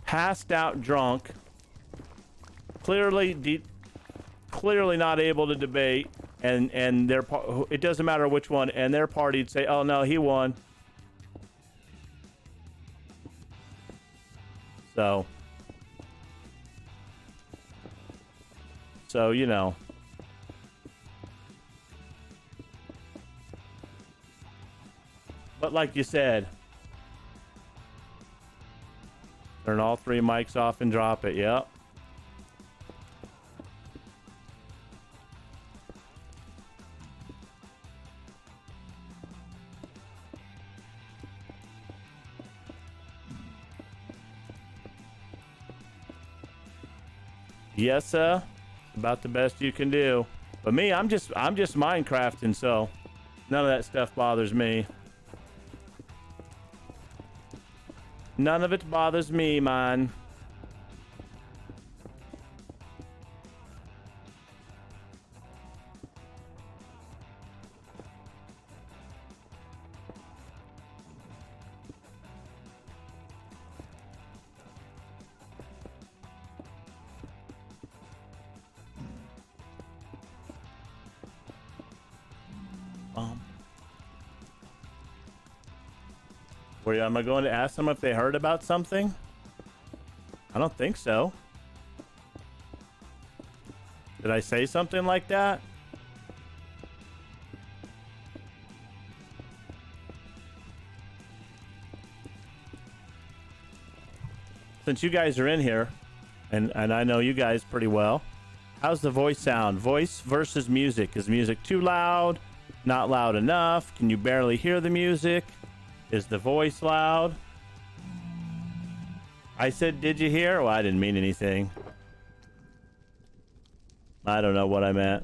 Speaker 1: passed out drunk, clearly not able to debate, and it doesn't matter which one, and their party'd say, "Oh no, he won." So you know. But like you said, turn all 3 mics off and drop it. Yep. Yes, sir. About the best you can do. But me, I'm just Minecrafting, so none of that stuff bothers me. None of it bothers me, man. Am I going to ask them if they heard about something? I don't think so. Did I say something like that? Since you guys are in here, and I know you guys pretty well, how's the voice sound? Voice versus music. Is music too loud? Not loud enough? Can you barely hear the music? Is the voice loud? I said, did you hear? Well, I didn't mean anything. I don't know what I meant.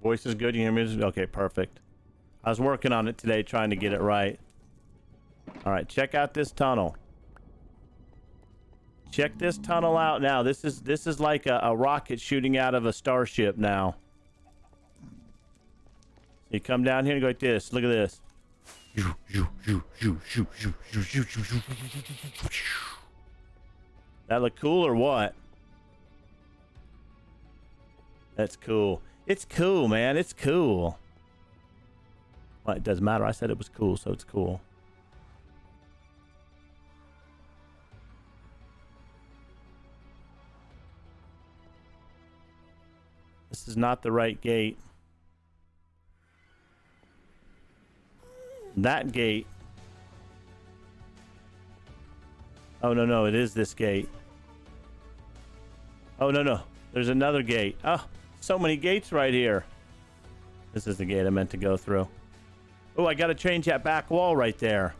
Speaker 1: Voice is good. You hear music? Okay, perfect. I was working on it today, trying to get it right. All right, check out this tunnel. Check this tunnel out now. This is like a rocket shooting out of a starship now. You come down here and go like this. Look at this. That look cool or what? That's cool. It's cool, man. It's cool. Well, it doesn't matter. I said it was cool, so it's cool. This is not the right gate. That gate. Oh, no, no. It is this gate. Oh, no, no. There's another gate. Oh, so many gates right here. This is the gate I meant to go through. Oh, I got to change that back wall right there.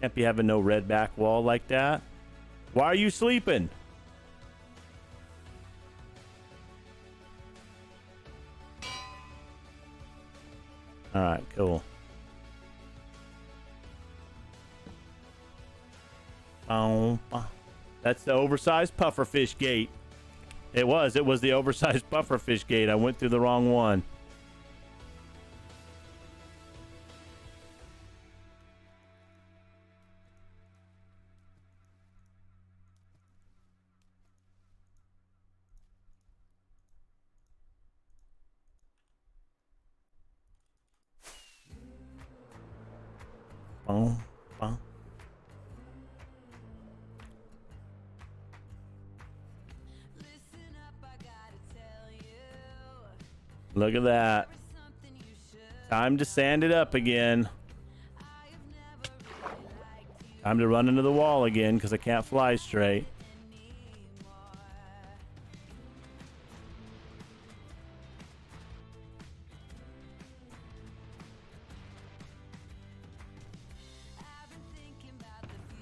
Speaker 1: Can't be having no red back wall like that. Why are you sleeping? All right, cool. That's the oversized pufferfish gate. It was the oversized pufferfish gate. I went through the wrong one. Boom, boom. Look at that. Time to sand it up again. Time to run into the wall again because I can't fly straight.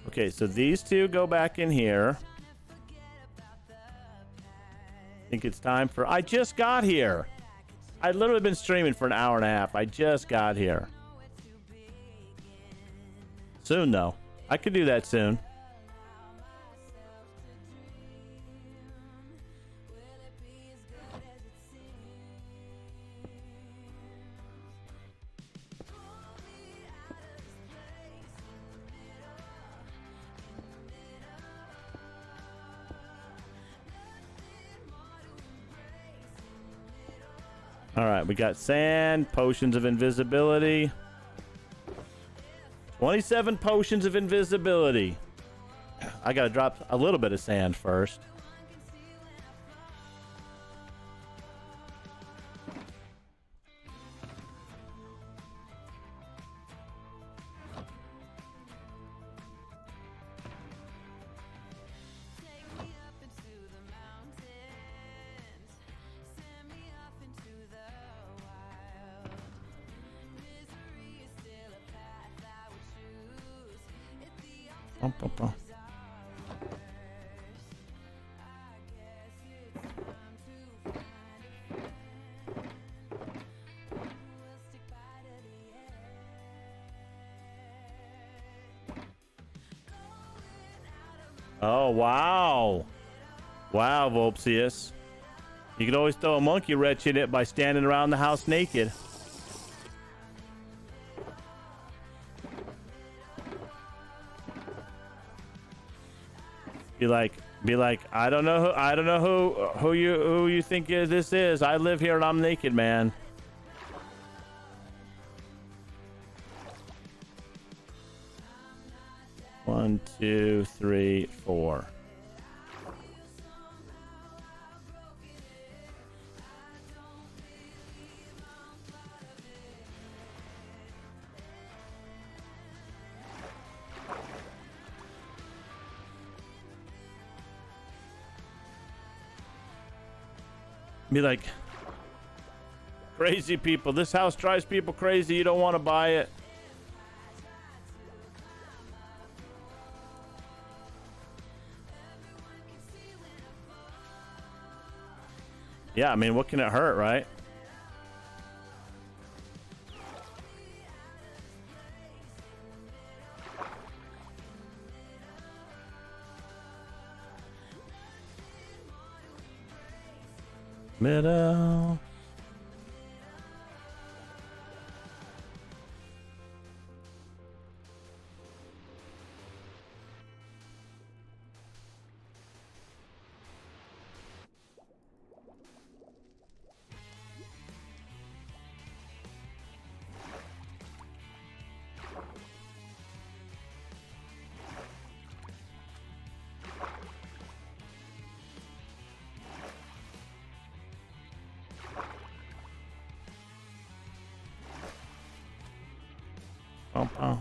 Speaker 1: Okay, so these two go back in here. I think it's time for... I just got here. I've literally been streaming for an hour and a half. I just got here. Soon, though. I could do that soon. All right, we got sand, potions of invisibility. 27 potions of invisibility. I gotta drop a little bit of sand first. Oh, wow. Wow, Volpsius. You can always throw a monkey wrench in it by standing around the house naked. Be like, I don't know who you think this is. I live here and I'm naked, man. One, two, three, four. Be like, crazy people. This house drives people crazy. You don't want to buy it. Yeah, I mean, what can it hurt, right? Middle. Oh.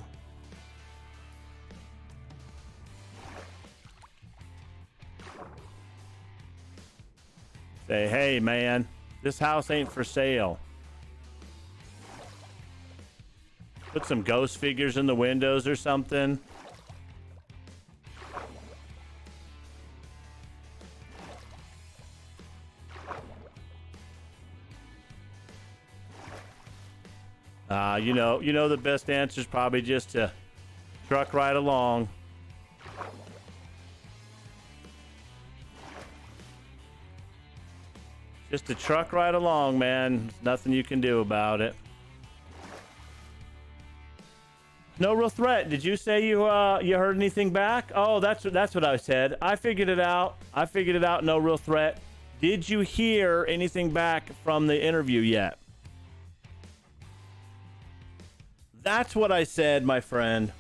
Speaker 1: Say, hey, man, this house ain't for sale. Put some ghost figures in the windows or something. You know the best answer is probably just to truck right along. Just to truck right along, man. There's nothing you can do about it. No real threat. Did you say you heard anything back? Oh, that's what I said. I figured it out. No real threat. Did you hear anything back from the interview yet? That's what I said, my friend.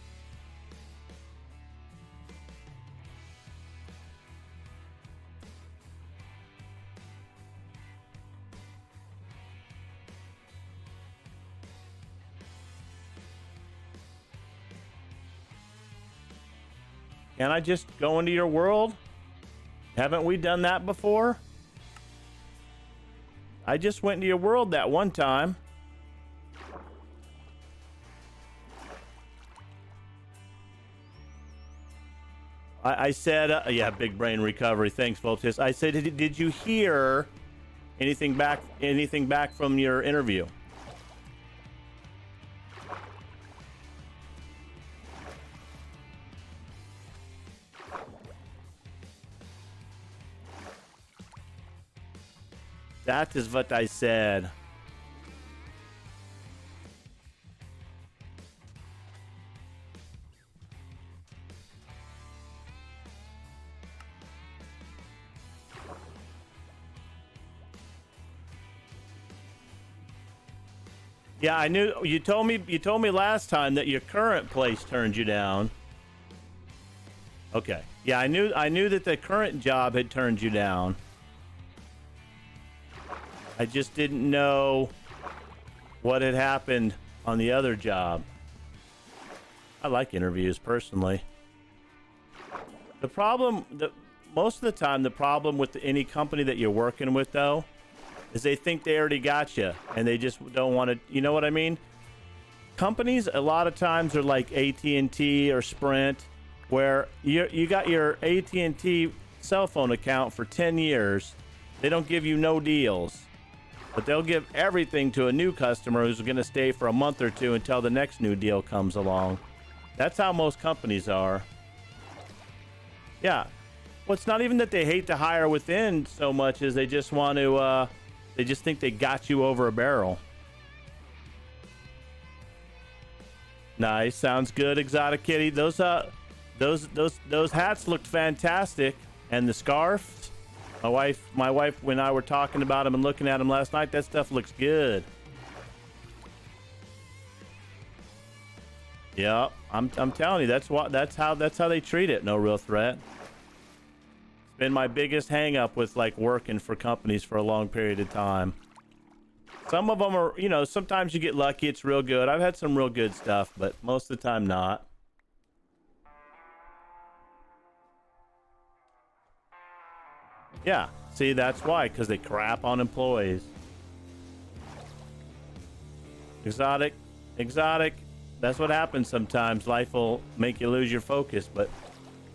Speaker 1: Can I just go into your world? Haven't we done that before? I just went into your world that one time. I said, yeah, big brain recovery. Thanks, Voltis. I said, did you hear anything back from your interview? That is what I said. Yeah, I knew you told me last time that your current place turned you down. Okay. Yeah, I knew that the current job had turned you down. I just didn't know what had happened on the other job. I like interviews personally. Most of the time, the problem with any company that you're working with, though, is they think they already got you, and they just don't want to. You know what I mean? Companies a lot of times are like AT&T or Sprint, where you got your AT&T cell phone account for 10 years. They don't give you no deals, but they'll give everything to a new customer who's going to stay for a month or two until the next new deal comes along. That's how most companies are. Yeah. Well, it's not even that they hate to hire within so much as they just want to, they just think they got you over a barrel. Nice. Sounds good, Exotic Kitty. Those hats looked fantastic. And the scarf. My wife, when I were talking about them and looking at them last night, that stuff looks good. Yeah, I'm telling you, that's how they treat it. No real threat. It's been my biggest hang up with like working for companies for a long period of time. Some of them are, sometimes you get lucky, it's real good. I've had some real good stuff, but most of the time not. Yeah, see, that's why, because they crap on employees. Exotic. That's what happens sometimes. Life will make you lose your focus, but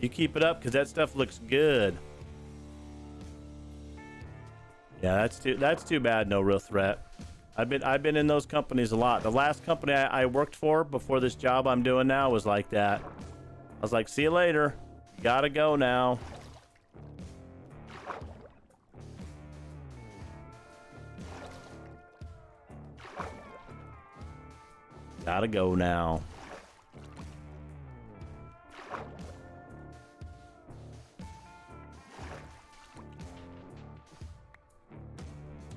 Speaker 1: you keep it up because that stuff looks good. Yeah, that's too bad. No real threat. I've been in those companies a lot. The last company I worked for before this job I'm doing now was like that. I was like, see you later. Gotta go now. Gotta go now.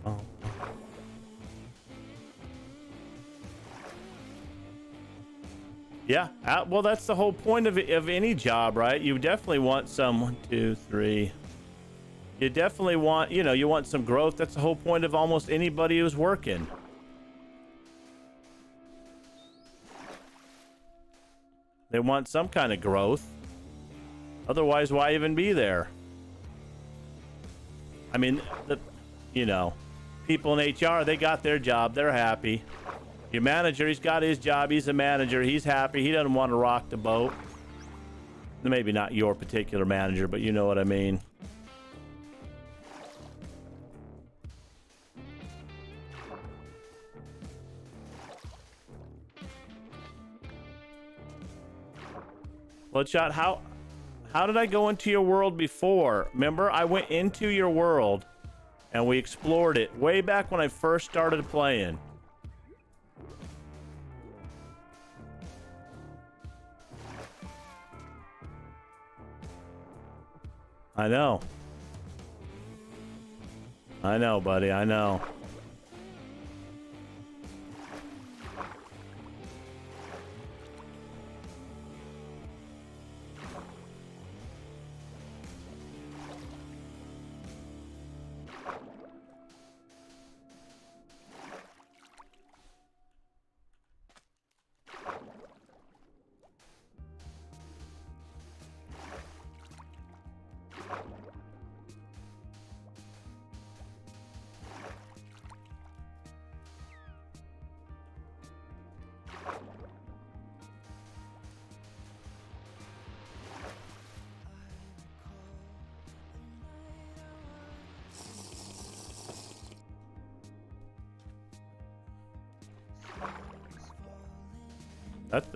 Speaker 1: Oh. Yeah, well, that's the whole point of any job, right? You definitely want some 1, 2, 3. You definitely want, you want some growth. That's the whole point of almost anybody who's working. They want some kind of growth. Otherwise, why even be there? I mean, people in HR, they got their job. They're happy. Your manager, he's got his job. He's a manager. He's happy. He doesn't want to rock the boat. Maybe not your particular manager, but you know what I mean. Bloodshot, how did I go into your world before? Remember, I went into your world and we explored it way back when I first started playing. I know. I know, buddy. I know.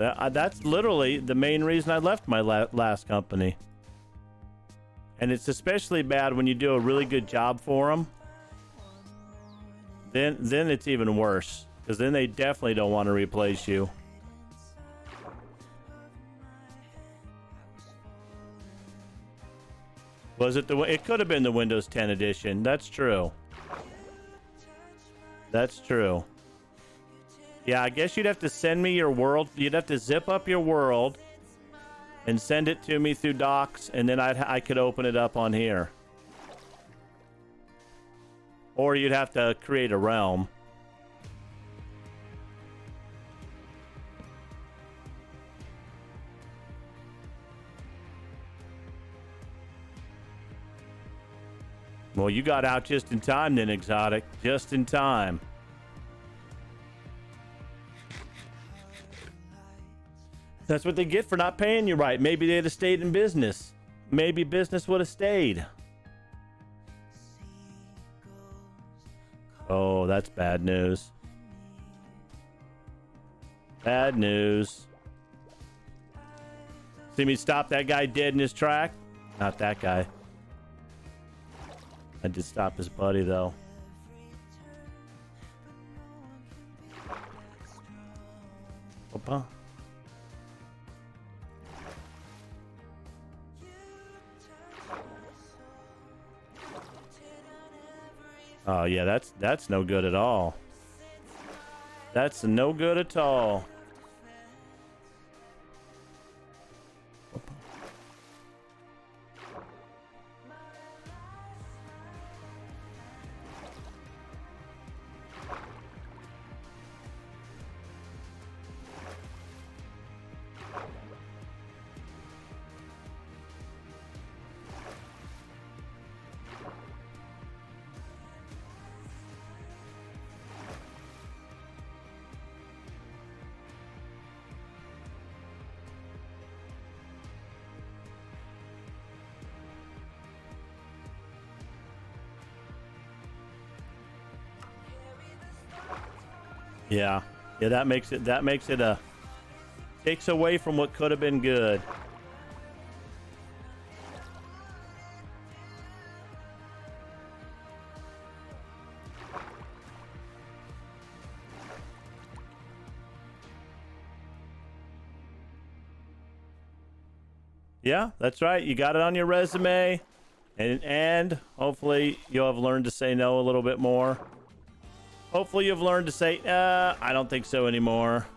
Speaker 1: That's literally the main reason I left my last company. And it's especially bad when you do a really good job for them. Then it's even worse, because then they definitely don't want to replace you. Was it it could have been the Windows 10 edition. That's true. That's true. Yeah, I guess you'd have to send me your world. You'd have to zip up your world and send it to me through docs, and then I could open it up on here. Or you'd have to create a realm. Well, you got out just in time then, Exotic. Just in time. That's what they get for not paying you right. Maybe they'd have stayed in business. Maybe business would have stayed. Oh, that's bad news. Bad news. See me stop that guy dead in his track? Not that guy. I did stop his buddy, though. Opa. Oh, yeah, that's no good at all. That's no good at all. Yeah. Yeah, that makes it takes away from what could have been good. Yeah, that's right. You got it on your resume, and hopefully you'll have learned to say no a little bit more. Hopefully you've learned to say, I don't think so anymore.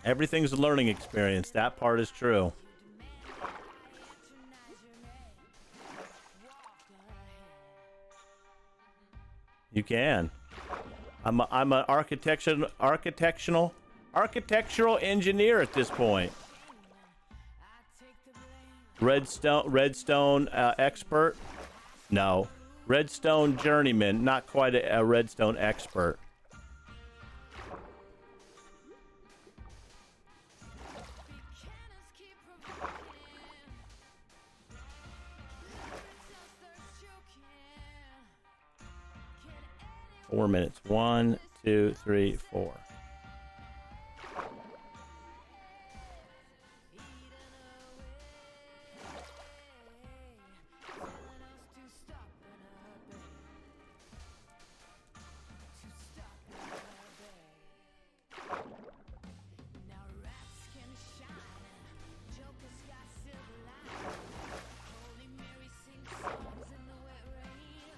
Speaker 1: Everything's a learning experience. That part is true. You can. I'm an architectural engineer at this point. Redstone expert. No, redstone journeyman. Not quite a redstone expert. Four minutes. 1, 2, 3, 4.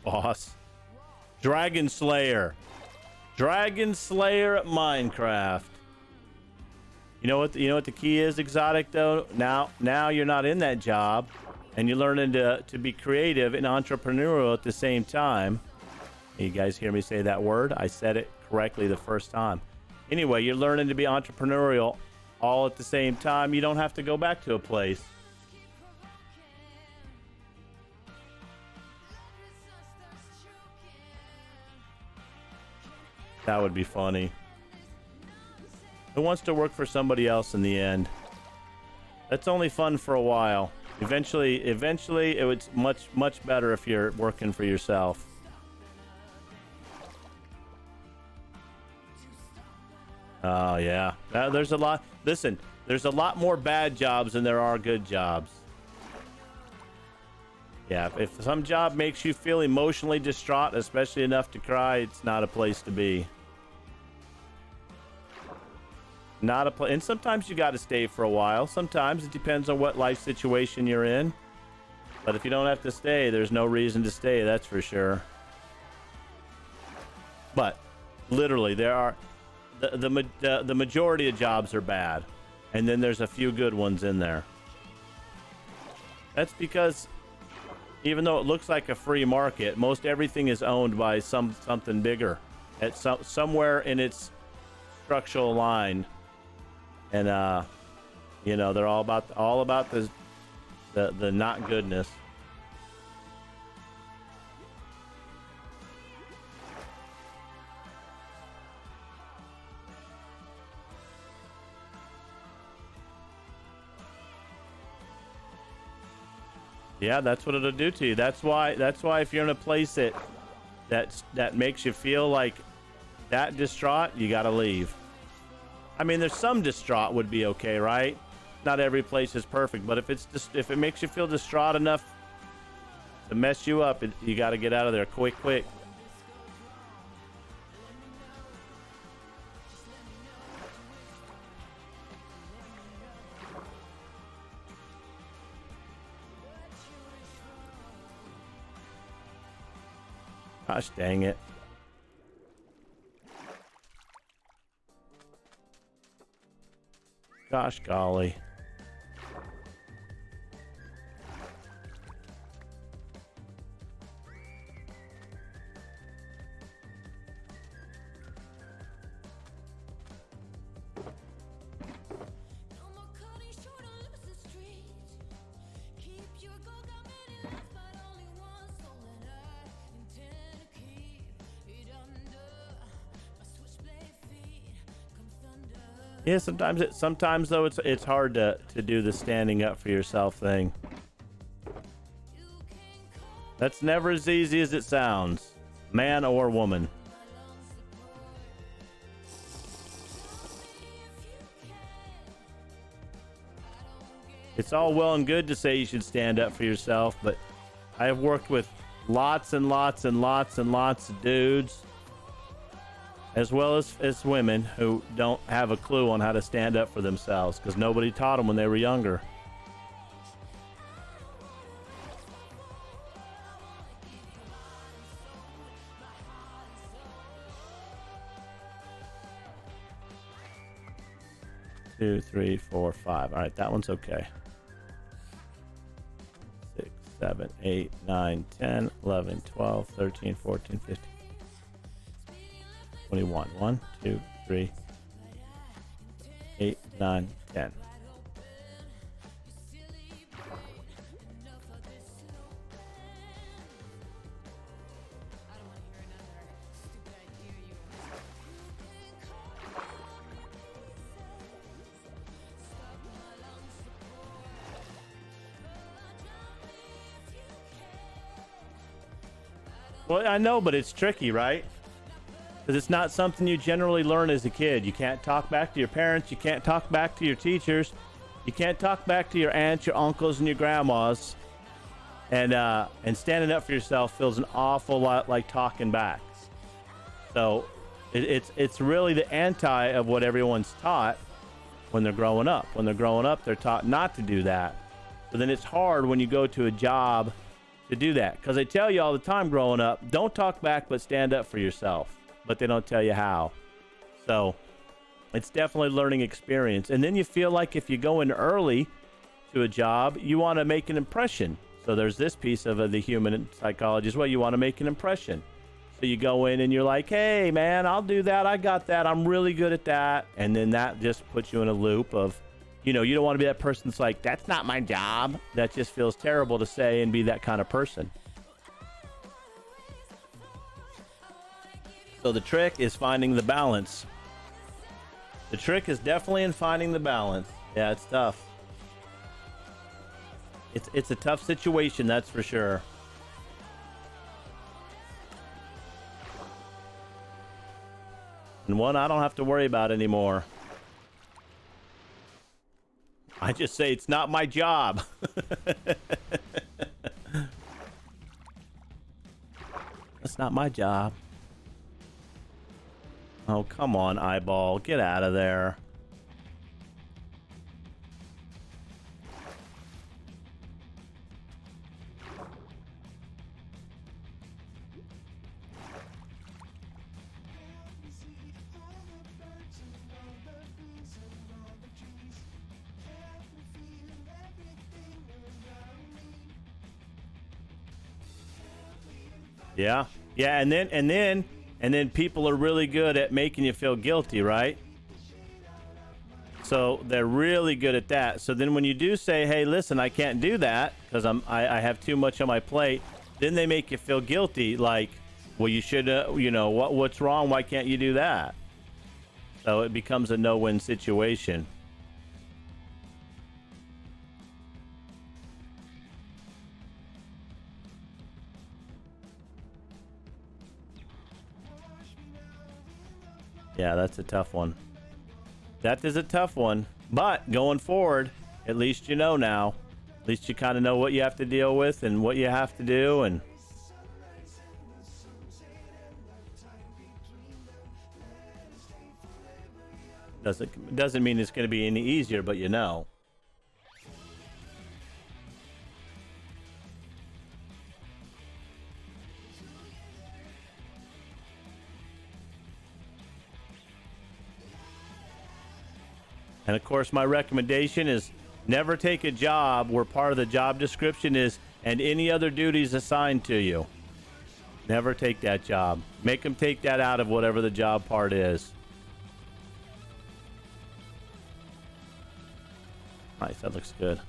Speaker 1: Boss. Dragon Slayer. Dragon Slayer at Minecraft. You know what the key is, Exotic, though? Now you're not in that job, and you're learning to be creative and entrepreneurial at the same time. You guys hear me say that word? I said it correctly the first time. Anyway, you're learning to be entrepreneurial all at the same time. You don't have to go back to a place. That would be funny. Who wants to work for somebody else in the end? That's only fun for a while. Eventually it was much better if you're working for yourself. Oh yeah. There's a lot. Listen, there's a lot more bad jobs than there are good jobs. Yeah, if some job makes you feel emotionally distraught, especially enough to cry, it's not a place to be. Not a place. And sometimes you got to stay for a while. Sometimes it depends on what life situation you're in. But if you don't have to stay, there's no reason to stay, that's for sure. But literally, there are the majority of jobs are bad, and then there's a few good ones in there. That's because even though it looks like a free market, most everything is owned by something bigger at somewhere in its structural line, and they're all about the not goodness. Yeah, that's what it'll do to you. That's why if you're in a place that makes you feel like that distraught, you got to leave. I mean, there's some distraught would be okay, right? Not every place is perfect, but if it makes you feel distraught enough to mess you up, you got to get out of there quick. Gosh dang it. Gosh golly. Yeah, sometimes though it's hard to do the standing up for yourself thing. That's never as easy as it sounds, man or woman. It's all well and good to say you should stand up for yourself, but I have worked with lots and lots and lots and lots of dudes, as well as women, who don't have a clue on how to stand up for themselves because nobody taught them when they were younger. Two, three, four, five. All right, that one's okay. 6, 7, 8, 9, 10, 11, 12, 13, 14, 15, 21. 1, 2, 3, 8, 9, 10. Well, I know, but it's tricky, right? Because it's not something you generally learn as a kid. You can't talk back to your parents. You can't talk back to your teachers. You can't talk back to your aunts, your uncles, and your grandmas. And standing up for yourself feels an awful lot like talking back. So it's really the anti of what everyone's taught when they're growing up. When they're growing up, they're taught not to do that. So then it's hard when you go to a job to do that, because they tell you all the time growing up, don't talk back but stand up for yourself, but they don't tell you how. So it's definitely a learning experience. And then you feel like if you go in early to a job, you want to make an impression. So there's this piece of the human psychology as well. You want to make an impression, so you go in and you're like, hey man, I'll do that, I got that, I'm really good at that. And then that just puts you in a loop of, you know, you don't want to be that person that's like, that's not my job. That just feels terrible to say and be that kind of person. So the trick is finding the balance. The trick is definitely in finding the balance. Yeah, it's tough. It's a tough situation, that's for sure. And one I don't have to worry about anymore. I just say it's not my job. That's not my job. Oh, come on, eyeball. Get out of there. Yeah. Yeah, and then people are really good at making you feel guilty, right? So they're really good at that. So then when you do say, hey, listen, I can't do that because I have too much on my plate, then they make you feel guilty, like, well, you should, what's wrong? Why can't you do that? So it becomes a no-win situation. Yeah, that's a tough one. That is a tough one. But going forward, at least you know now. At least you kind of know what you have to deal with and what you have to do. And doesn't mean it's going to be any easier, but you know. And of course, my recommendation is never take a job where part of the job description is and any other duties assigned to you. Never take that job. Make them take that out of whatever the job part is. Nice, that looks good.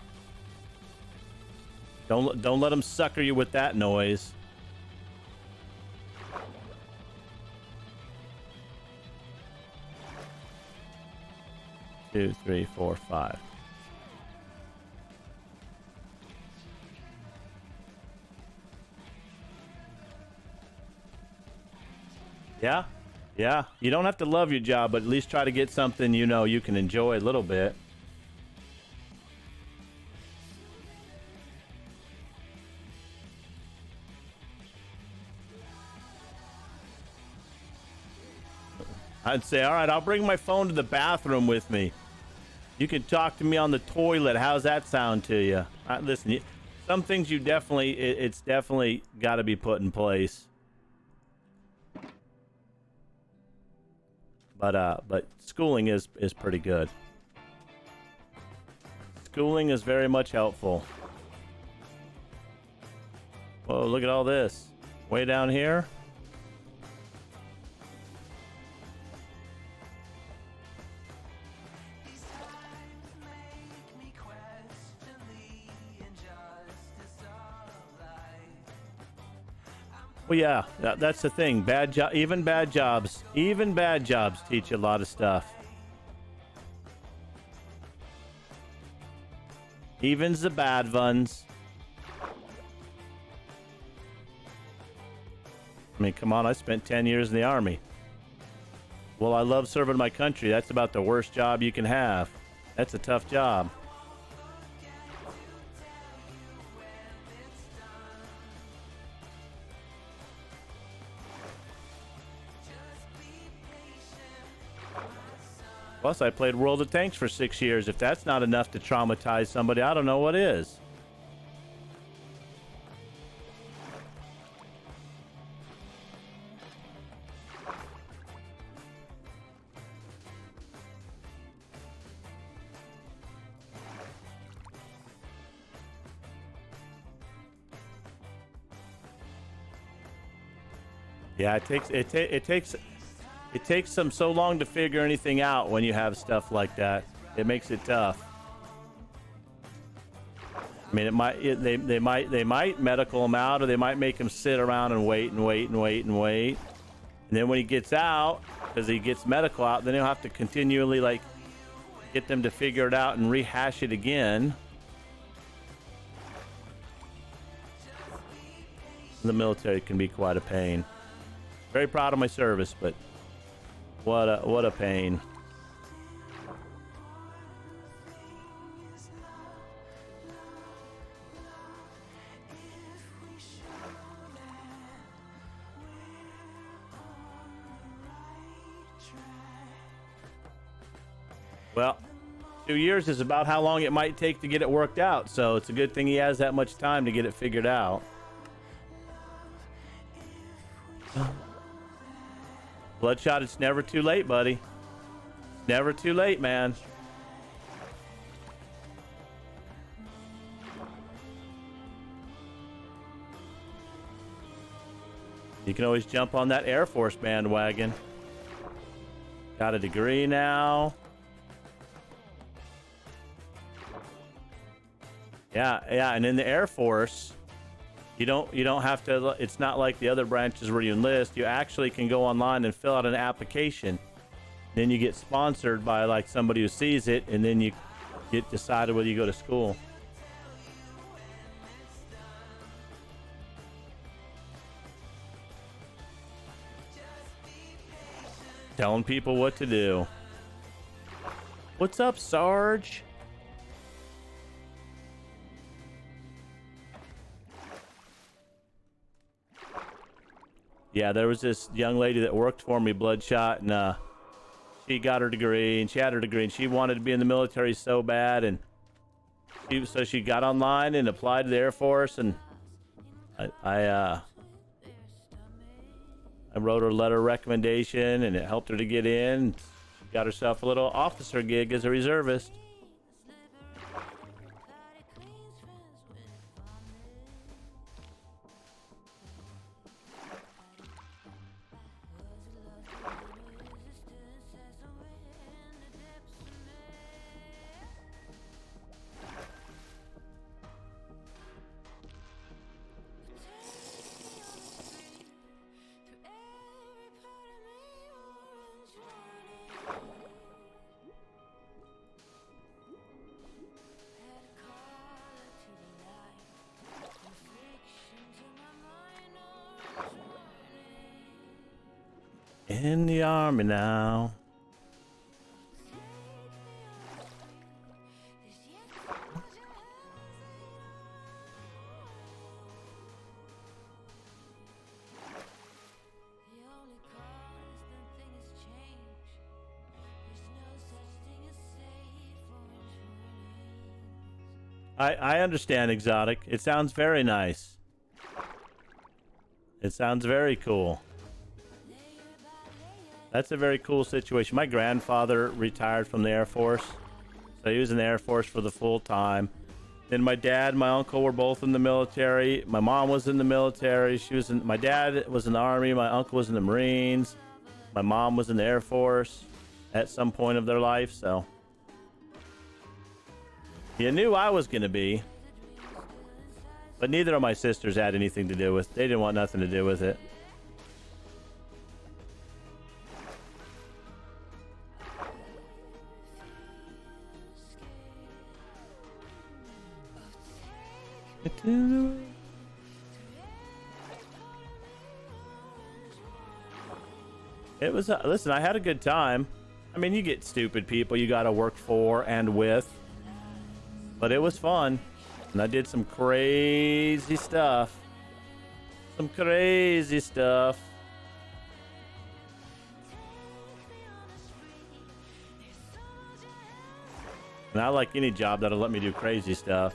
Speaker 1: Don't let them sucker you with that noise. Two, three, four, five. Yeah, yeah. You don't have to love your job, but at least try to get something you know you can enjoy a little bit. I'd say, all right, I'll bring my phone to the bathroom with me. You can talk to me on the toilet. How's that sound to you? Listen, some things you definitely, it's definitely got to be put in place. But schooling is pretty good. Schooling is very much helpful. Whoa, look at all this. Way down here. Well, yeah, that's the thing. Even bad jobs teach you a lot of stuff. Even's the bad ones. I mean, come on, I spent 10 years in the Army. Well, I love serving my country. That's about the worst job you can have. That's a tough job. Plus, I played World of Tanks for 6 years. If that's not enough to traumatize somebody, I don't know what is. Yeah, it takes them so long to figure anything out when you have stuff like that. It makes it tough. I mean, they might medical him out, or they might make him sit around and wait. And then when he gets out, because he gets medical out, then he'll have to continually like get them to figure it out and rehash it again. The military can be quite a pain. Very proud of my service, but what a pain. Well, 2 years is about how long it might take to get it worked out, so it's a good thing he has that much time to get it figured out. Bloodshot, it's never too late, buddy. It's never too late, man. You can always jump on that Air Force bandwagon. Got a degree now. Yeah, and in the Air Force, you don't have to. It's not like the other branches where you enlist. You actually can go online and fill out an application. Then you get sponsored by like somebody who sees it, and then you get decided whether you go to school. Telling people what to do. What's up, Sarge? Yeah, there was this young lady that worked for me, Bloodshot, and she got her degree, and she had her degree, and she wanted to be in the military so bad, and so she got online and applied to the Air Force, and I wrote her a letter of recommendation, and it helped her to get in. She got herself a little officer gig as a reservist. In the Army now. I understand, Exotic. It sounds very nice. It sounds very cool. That's a very cool situation. My grandfather retired from the Air Force. So he was in the Air Force for the full time. Then my dad and my uncle were both in the military. My mom was in the military. My dad was in the Army. My uncle was in the Marines. My mom was in the Air Force at some point of their life. So you knew I was going to be. But neither of my sisters had anything to do with it. They didn't want nothing to do with it. It was, listen, I had a good time. I mean, you get stupid people you got to work for and with. But it was fun. And I did some crazy stuff. Some crazy stuff. And I like any job that'll let me do crazy stuff.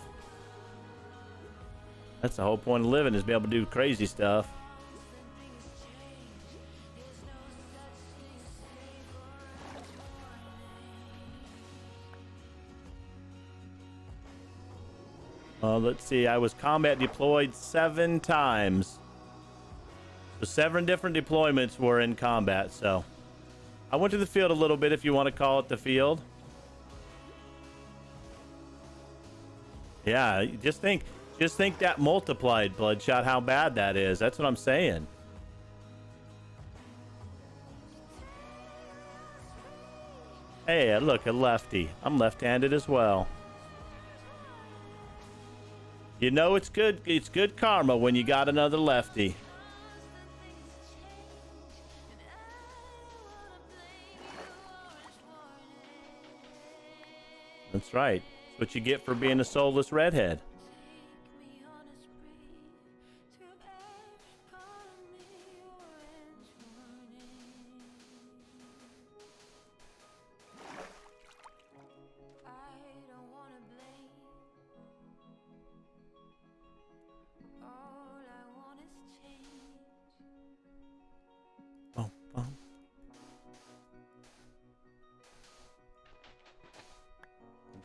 Speaker 1: That's the whole point of living, is be able to do crazy stuff. Let's see, I was combat deployed 7 times. So 7 different deployments were in combat, so. I went to the field a little bit, if you want to call it the field. Yeah, just think that multiplied, Bloodshot, how bad that is. That's what I'm saying. Hey, look, a lefty. I'm left-handed as well. You know it's good karma when you got another lefty. That's right. That's what you get for being a soulless redhead.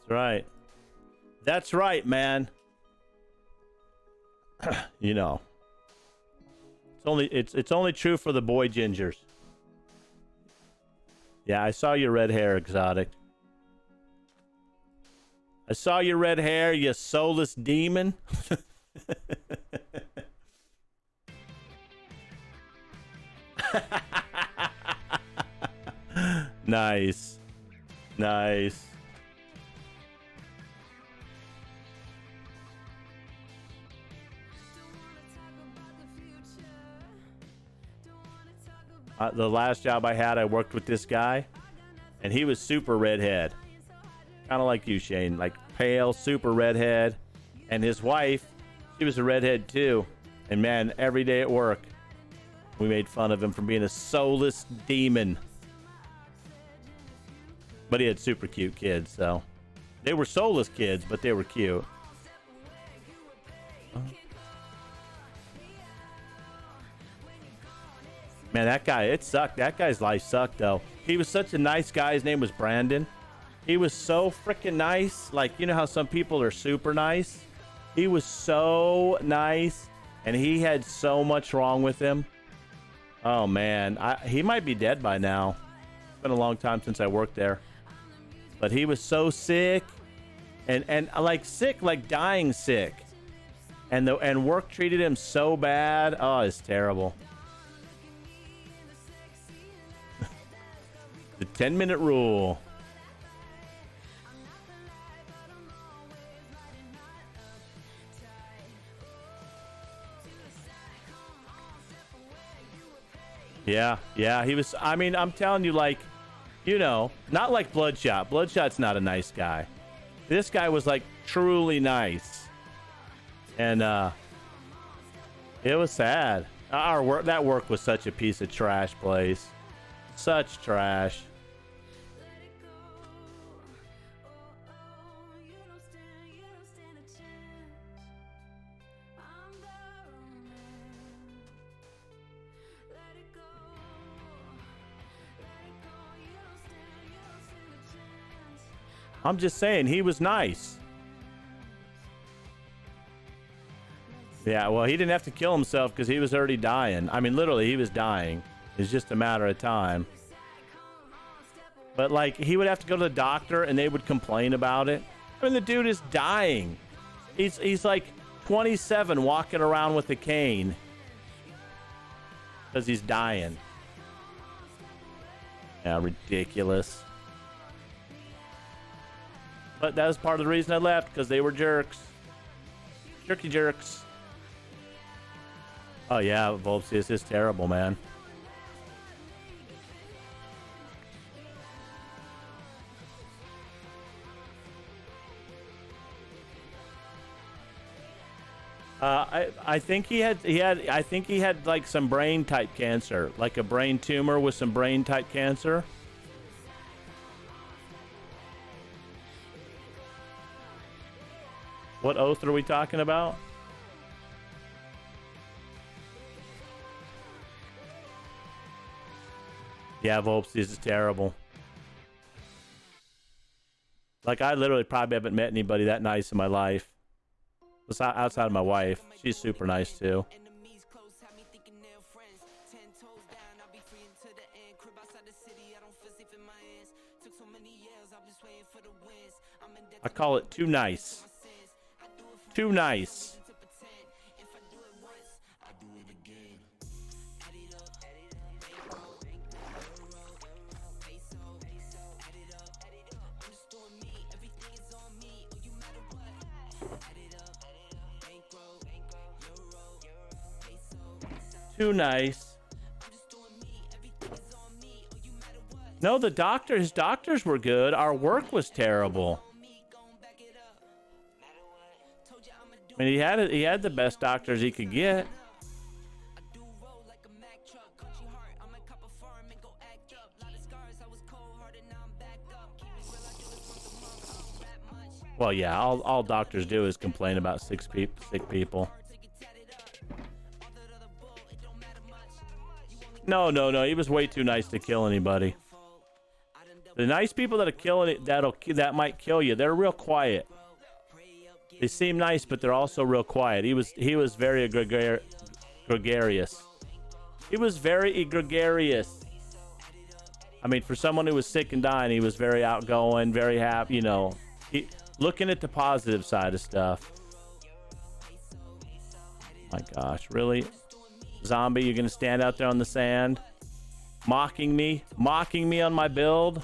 Speaker 1: Right. That's right, man. You know. It's only true for the boy gingers. Yeah, I saw your red hair, Exotic. I saw your red hair, you soulless demon. Nice. Nice. The last job I had, I worked with this guy, and he was super redhead. Kind of like you, Shane. Like pale, super redhead. And his wife, she was a redhead too. And man, every day at work, we made fun of him for being a soulless demon. But he had super cute kids, so. They were soulless kids, but they were cute. Man, that guy, it sucked. That guy's life sucked, though. He was such a nice guy. His name was Brandon. He was so freaking nice. Like, you know how some people are super nice? He was so nice, and he had so much wrong with him. Oh, man. He might be dead by now. It's been a long time since I worked there. But he was so sick, and like sick, like dying sick. And work treated him so bad. Oh, it's terrible. The 10-minute rule. Yeah, he was, I mean, I'm telling you, like, you know, not like Bloodshot. Bloodshot's not a nice guy. This guy was, like, truly nice. And, it was sad. That work was such a piece of trash place. Such trash. I'm just saying, he was nice. Yeah, well, he didn't have to kill himself because he was already dying. I mean, literally, he was dying. It's just a matter of time. But, like, he would have to go to the doctor and they would complain about it. I mean, the dude is dying. He's like 27 walking around with a cane because he's dying. Yeah, ridiculous. But that was part of the reason I left, because they were jerks. Jerky jerks. Oh yeah, Volpsy, this is terrible, man. I think he had like some brain type cancer, like a brain tumor with some brain type cancer. What oath are we talking about? Yeah, Volpes, this is terrible. Like, I literally probably haven't met anybody that nice in my life. Outside of my wife. She's super nice, too. I call it too nice. Too nice. Too nice. No, his doctors were good. Our work was terrible. I mean, he had the best doctors he could get. Well, yeah, all doctors do is complain about sick people. No. He was way too nice to kill anybody. The nice people that might kill you, they're real quiet. They seem nice, but they're also real quiet. He was very gregarious. He was very gregarious. I mean, for someone who was sick and dying, he was very outgoing, very happy, you know. Looking at the positive side of stuff. My gosh, really? Zombie, you're going to stand out there on the sand? Mocking me on my build?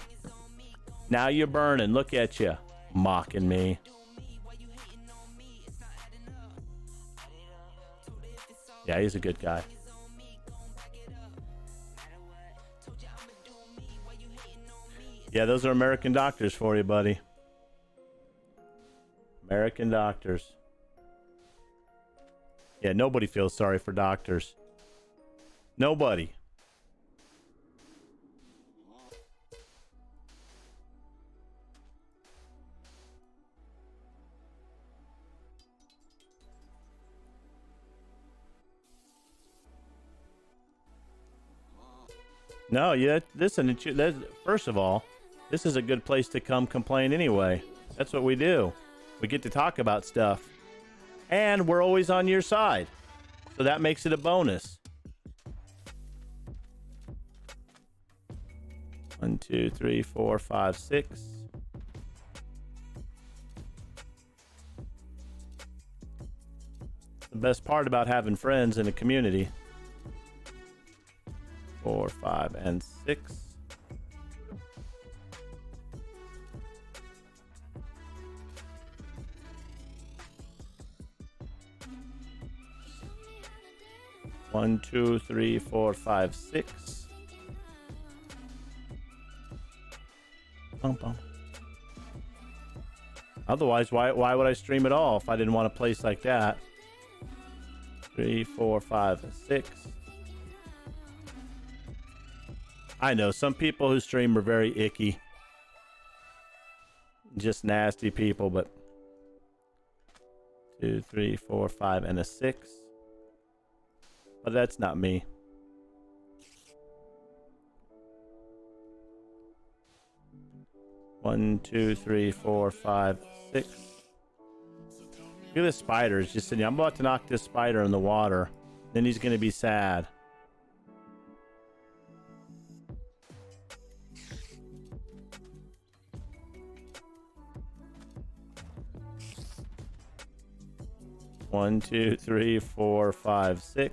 Speaker 1: Now you're burning. Look at you. Mocking me. Yeah, he's a good guy. Yeah, those are American doctors for you, buddy. American doctors. Yeah, nobody feels sorry for doctors. Nobody. No, yeah, listen, first of all, this is a good place to come complain anyway. That's what we do. We get to talk about stuff. And we're always on your side. So that makes it a bonus. 1, 2, 3, 4, 5, 6. The best part about having friends in a community. 4, 5, and 6. One, 2, 3, 4, 5, 6. Bum, bum. Otherwise, why would I stream at all if I didn't want a place like that? 3, 4, 5, 6. I know some people who stream are very icky. Just nasty people, but 2, 3, 4, 5, and a 6. But that's not me. 1, 2, 3, 4, 5, 6. Look at this spider. It's just sitting. I'm about to knock this spider in the water. Then he's going to be sad. One, two, three, four, five, six.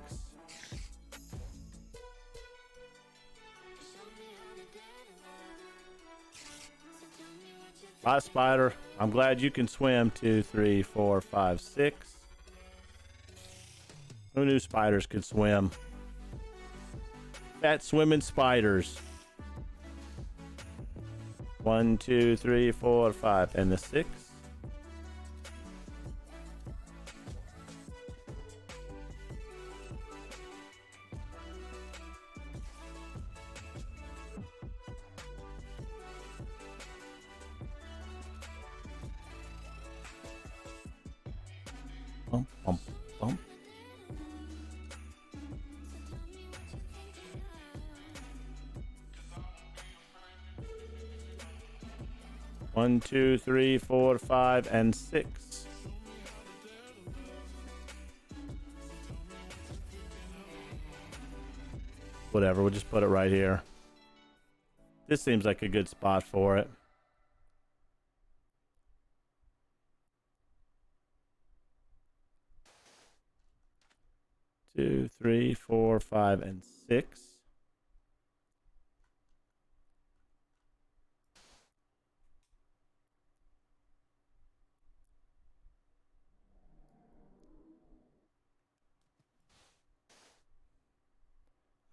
Speaker 1: Last spider. I'm glad you can swim. 2, 3, 4, 5, 6. Who knew spiders could swim? Fat swimming spiders. 1, 2, 3, 4, 5, and the 6. Bump, bump, bump. One, two, three, four, 5, and 6. Whatever, we'll just put it right here. This seems like a good spot for it. Two, 3, 4, 5, and 6.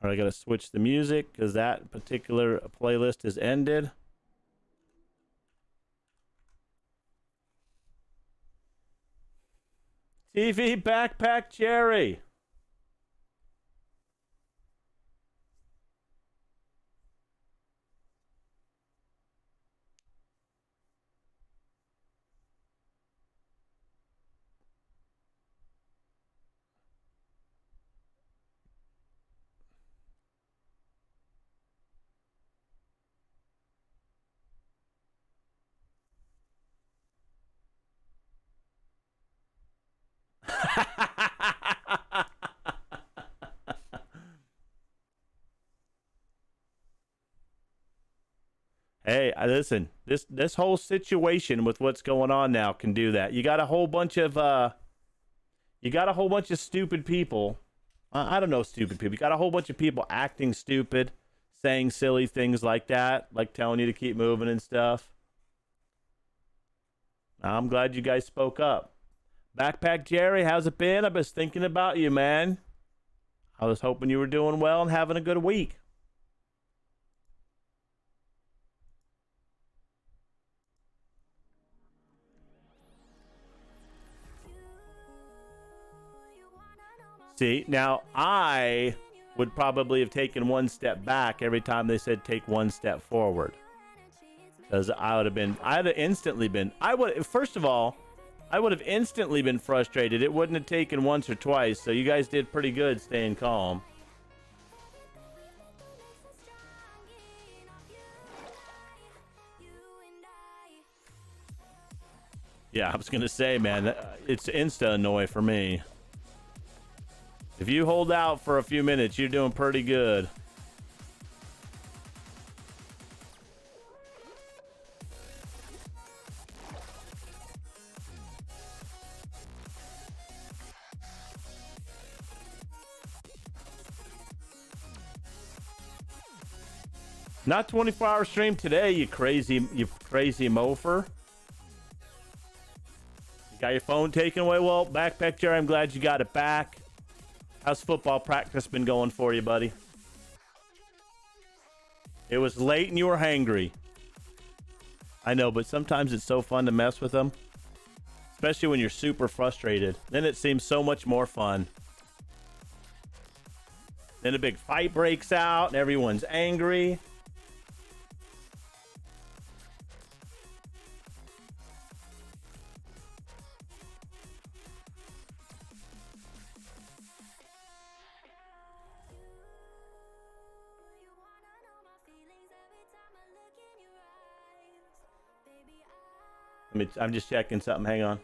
Speaker 1: All right, I gotta switch the music because that particular playlist is ended. TV Backpack Jerry. Hey, listen. This whole situation with what's going on now can do that. You got a whole bunch of stupid people. I don't know, stupid people. You got a whole bunch of people acting stupid, saying silly things like that, like telling you to keep moving and stuff. I'm glad you guys spoke up. Backpack Jerry, how's it been? I've been thinking about you, man. I was hoping you were doing well and having a good week. See, now I would probably have taken one step back every time they said take one step forward. Because first of all, I would have instantly been frustrated. It wouldn't have taken once or twice. So you guys did pretty good staying calm. Yeah, I was going to say, man, it's insta-annoy for me. If you hold out for a few minutes, you're doing pretty good. Not 24-hour stream today, you crazy mofer. You got your phone taken away? Well, Backpack Jerry, I'm glad you got it back. How's football practice been going for you, buddy? It was late and you were hangry. I know, but sometimes it's so fun to mess with them. Especially when you're super frustrated. Then it seems so much more fun. Then a big fight breaks out and everyone's angry. I'm just checking something. Hang on.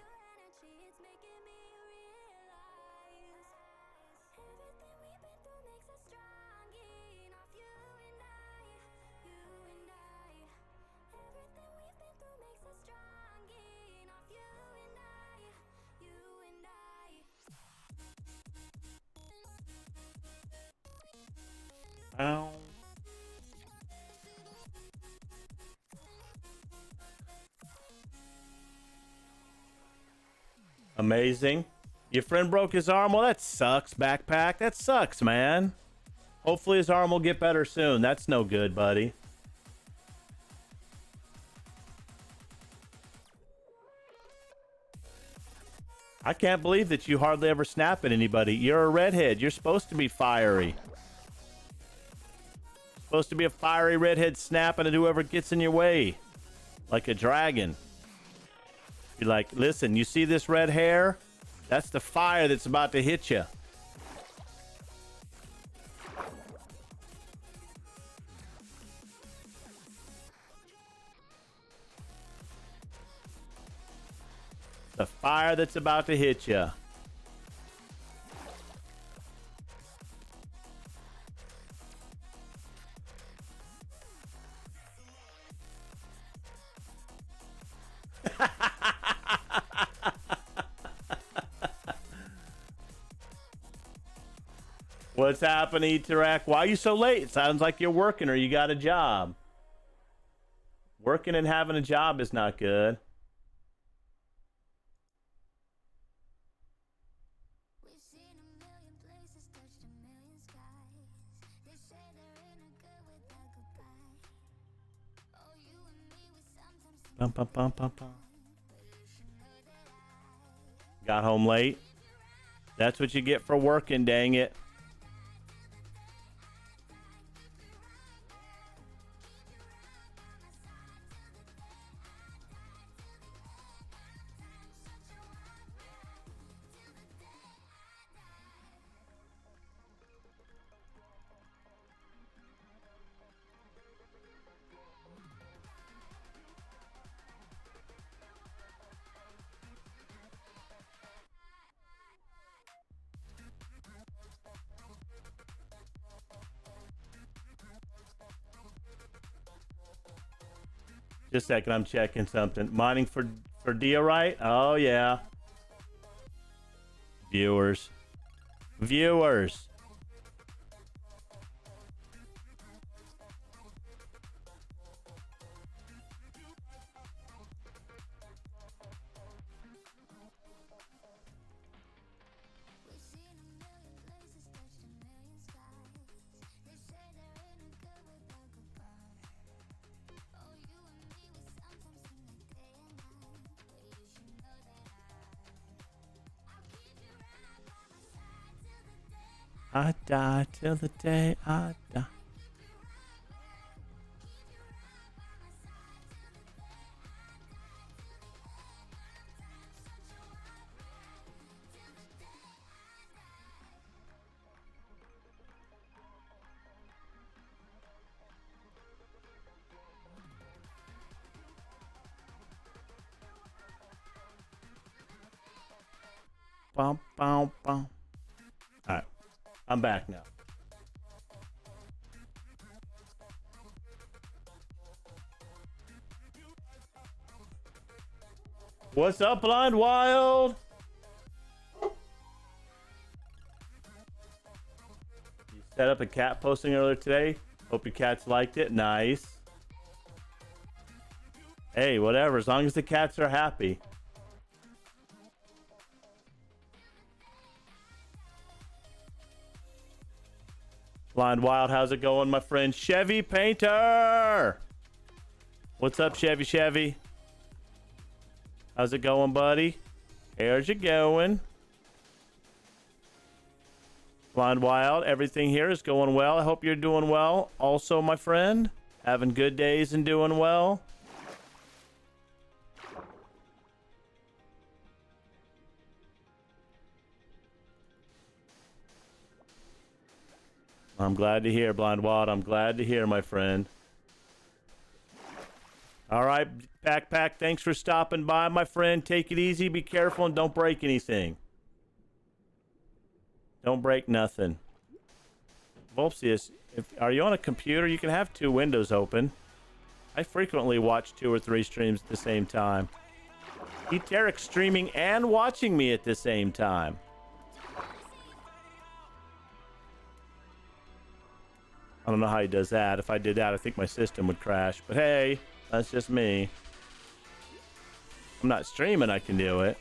Speaker 1: Ow. Amazing. Your friend broke his arm? Well, that sucks, backpack. That sucks, man. Hopefully his arm will get better soon. That's no good, buddy. I can't believe that you hardly ever snap at anybody. You're a redhead. You're supposed to be fiery. Supposed to be a fiery redhead snapping at whoever gets in your way. Like a dragon. You're like, listen, you see this red hair? That's the fire that's about to hit you. The fire that's about to hit you. What's happening, Tarak? Why are you so late? It sounds like you're working or you got a job. Working and having a job is not good. Bum, bum, bum, bum, bum. Got home late. That's what you get for working, dang it. Just a second, I'm checking something. Mining for diorite? Oh yeah. Viewers. Viewers. I die till the day I die. Bum, bum, bum. All right, I'm back now. What's up, Blind Wild? You set up a cat posting earlier today. Hope your cats liked it. Nice. Hey, whatever. As long as the cats are happy. Blind Wild, how's it going, my friend? Chevy Painter! What's up, Chevy? How's it going, buddy? How's it going? Blind Wild, everything here is going well. I hope you're doing well. Also, my friend, having good days and doing well. I'm glad to hear, Blind Wild. I'm glad to hear, my friend. All right, Backpack, thanks for stopping by, my friend. Take it easy, be careful, and don't break anything. Don't break nothing. Volpsius, are you on a computer? You can have 2 windows open. I frequently watch 2 or 3 streams at the same time. Eteric streaming and watching me at the same time. I don't know how he does that. If I did that, I think my system would crash. But hey, that's just me. I'm not streaming, I can do it.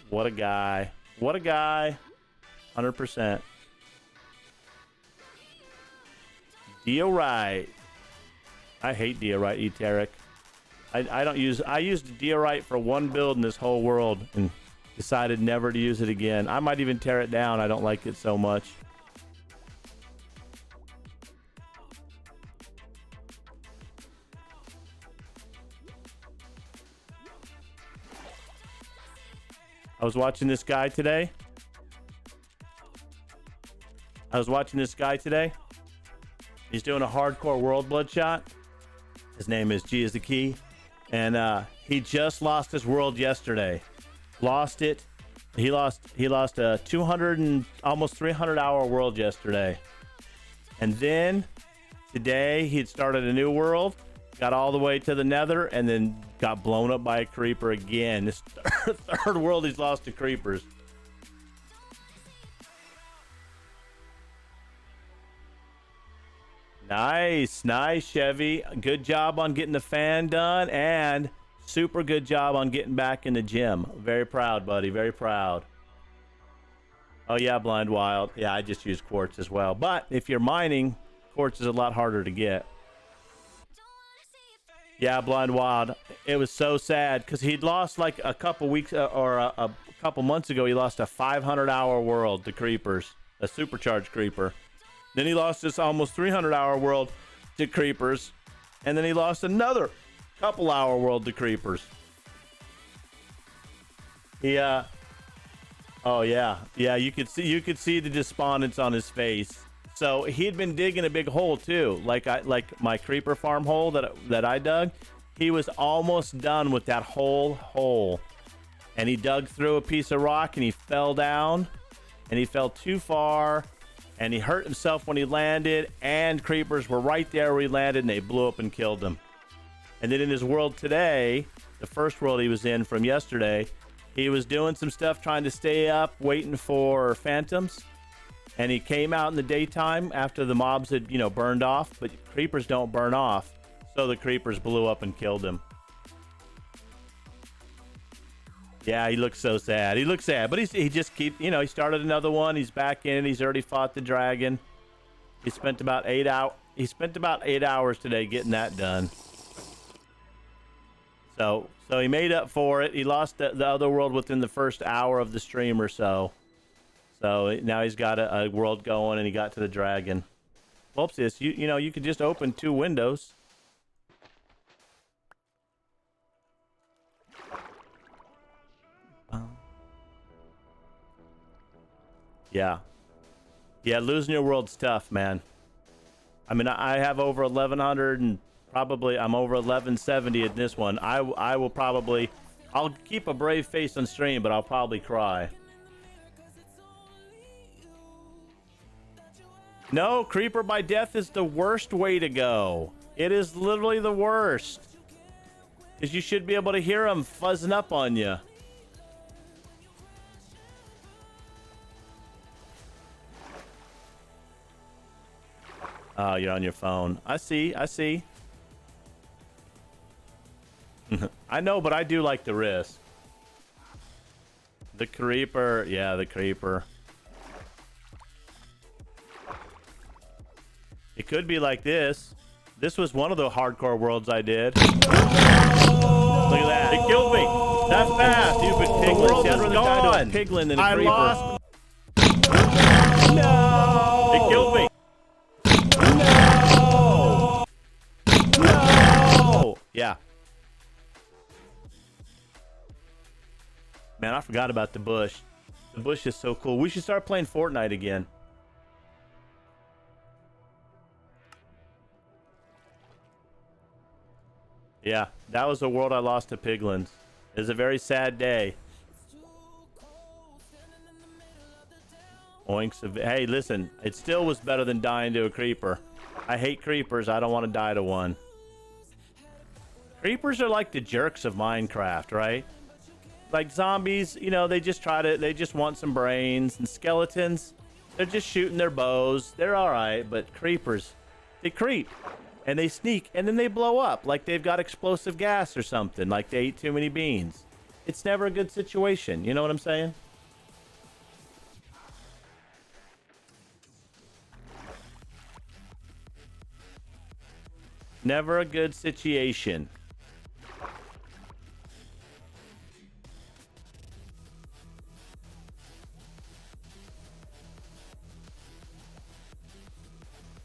Speaker 1: What a guy. What a guy. 100%. Diorite. I hate Diorite, Eteric. I used Diorite for 1 build in this whole world and decided never to use it again. I might even tear it down. I don't like it so much. I was watching this guy today. He's doing a hardcore world bloodshot. His name is G is the Key. And he just lost his world yesterday. Lost it. He lost a 200 and almost 300 hour world yesterday. And then today he had started a new world, got all the way to the nether, and then got blown up by a creeper again. This third world he's lost to creepers. Nice, Chevy. Good job on getting the fan done, and super good job on getting back in the gym. Very proud, buddy. Very proud. Oh yeah, Blind Wild. Yeah, I just use quartz as well. But if you're mining, quartz is a lot harder to get. Yeah, Blind Wild. It was so sad because he'd lost like a couple weeks or a couple months ago. He lost a 500-hour world to creepers, a supercharged creeper. Then he lost this almost 300-hour world to creepers, and then he lost another couple-hour world to creepers. Oh yeah, you could see the despondence on his face. So he'd been digging a big hole too, like my creeper farm hole that I dug. He was almost done with that whole hole, and he dug through a piece of rock and he fell down, and he fell too far. And he hurt himself when he landed, and creepers were right there where he landed, and they blew up and killed him. And then in his world today, the first world he was in from yesterday, he was doing some stuff trying to stay up, waiting for phantoms. And he came out in the daytime after the mobs had, burned off, but creepers don't burn off. So the creepers blew up and killed him. Yeah, he looks so sad. He looks sad, but he just keep, he started another one. He's back in. He's already fought the dragon. He spent about 8 hours today getting that done. So he made up for it. He lost the other world within the first hour of the stream or so. So now he's got a world going, and he got to the dragon. Whoopsies, you could just open 2 windows. Yeah, losing your world's tough, man. I mean, I have over 1100, and probably I'm over 1170 in this one. I will probably, I'll keep a brave face on stream, but I'll probably cry. No, creeper by death is the worst way to go. It is literally the worst, because you should be able to hear them fuzzing up on you. Oh, you're on your phone. I see. I know, but I do like the risk. The creeper. Yeah, the creeper. It could be like this. This was one of the hardcore worlds I did. Look at that. It killed me. That's fast. You've been piglin. The world is gone. Piglin than a creeper. I lost. No. It killed me. No. Yeah. Man, I forgot about the bush. The bush is so cool. We should start playing Fortnite again. Yeah, that was a world I lost to piglins. It was a very sad day. Oinks of, hey, listen, it still was better than dying to a creeper. I hate creepers. I don't want to die to one. Creepers are like the jerks of Minecraft, right? Like zombies, you know, they just want some brains. And skeletons, they're just shooting their bows. They're all right, but creepers, they creep. And they sneak, and then they blow up like they've got explosive gas or something, like they ate too many beans. It's never a good situation. You know what I'm saying? Never a good situation.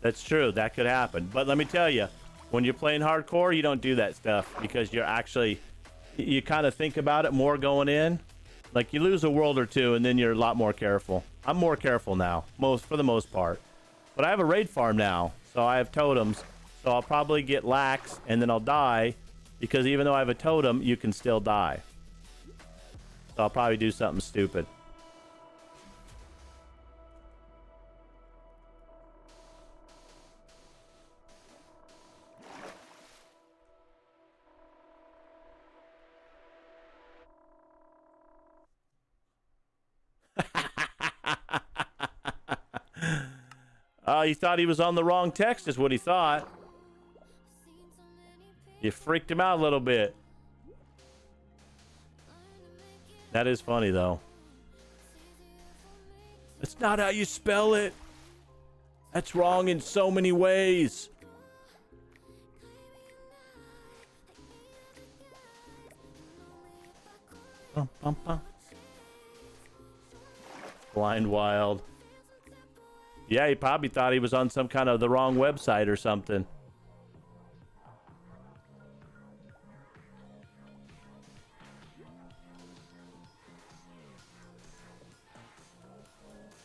Speaker 1: That's true. That could happen. But let me tell you, when you're playing hardcore, you don't do that stuff because you're actually, you kind of think about it more going in. Like you lose a world or two and then you're a lot more careful. I'm more careful now, for the most part. But I have a raid farm now, so I have totems. So I'll probably get lax and then I'll die because even though I have a totem, you can still die. So I'll probably do something stupid. He thought he was on the wrong text is what he thought. You freaked him out a little bit. That is funny, though. That's not how you spell it. That's wrong in so many ways. Bum, bum, bum. Blind Wild. Yeah, he probably thought he was on some kind of the wrong website or something.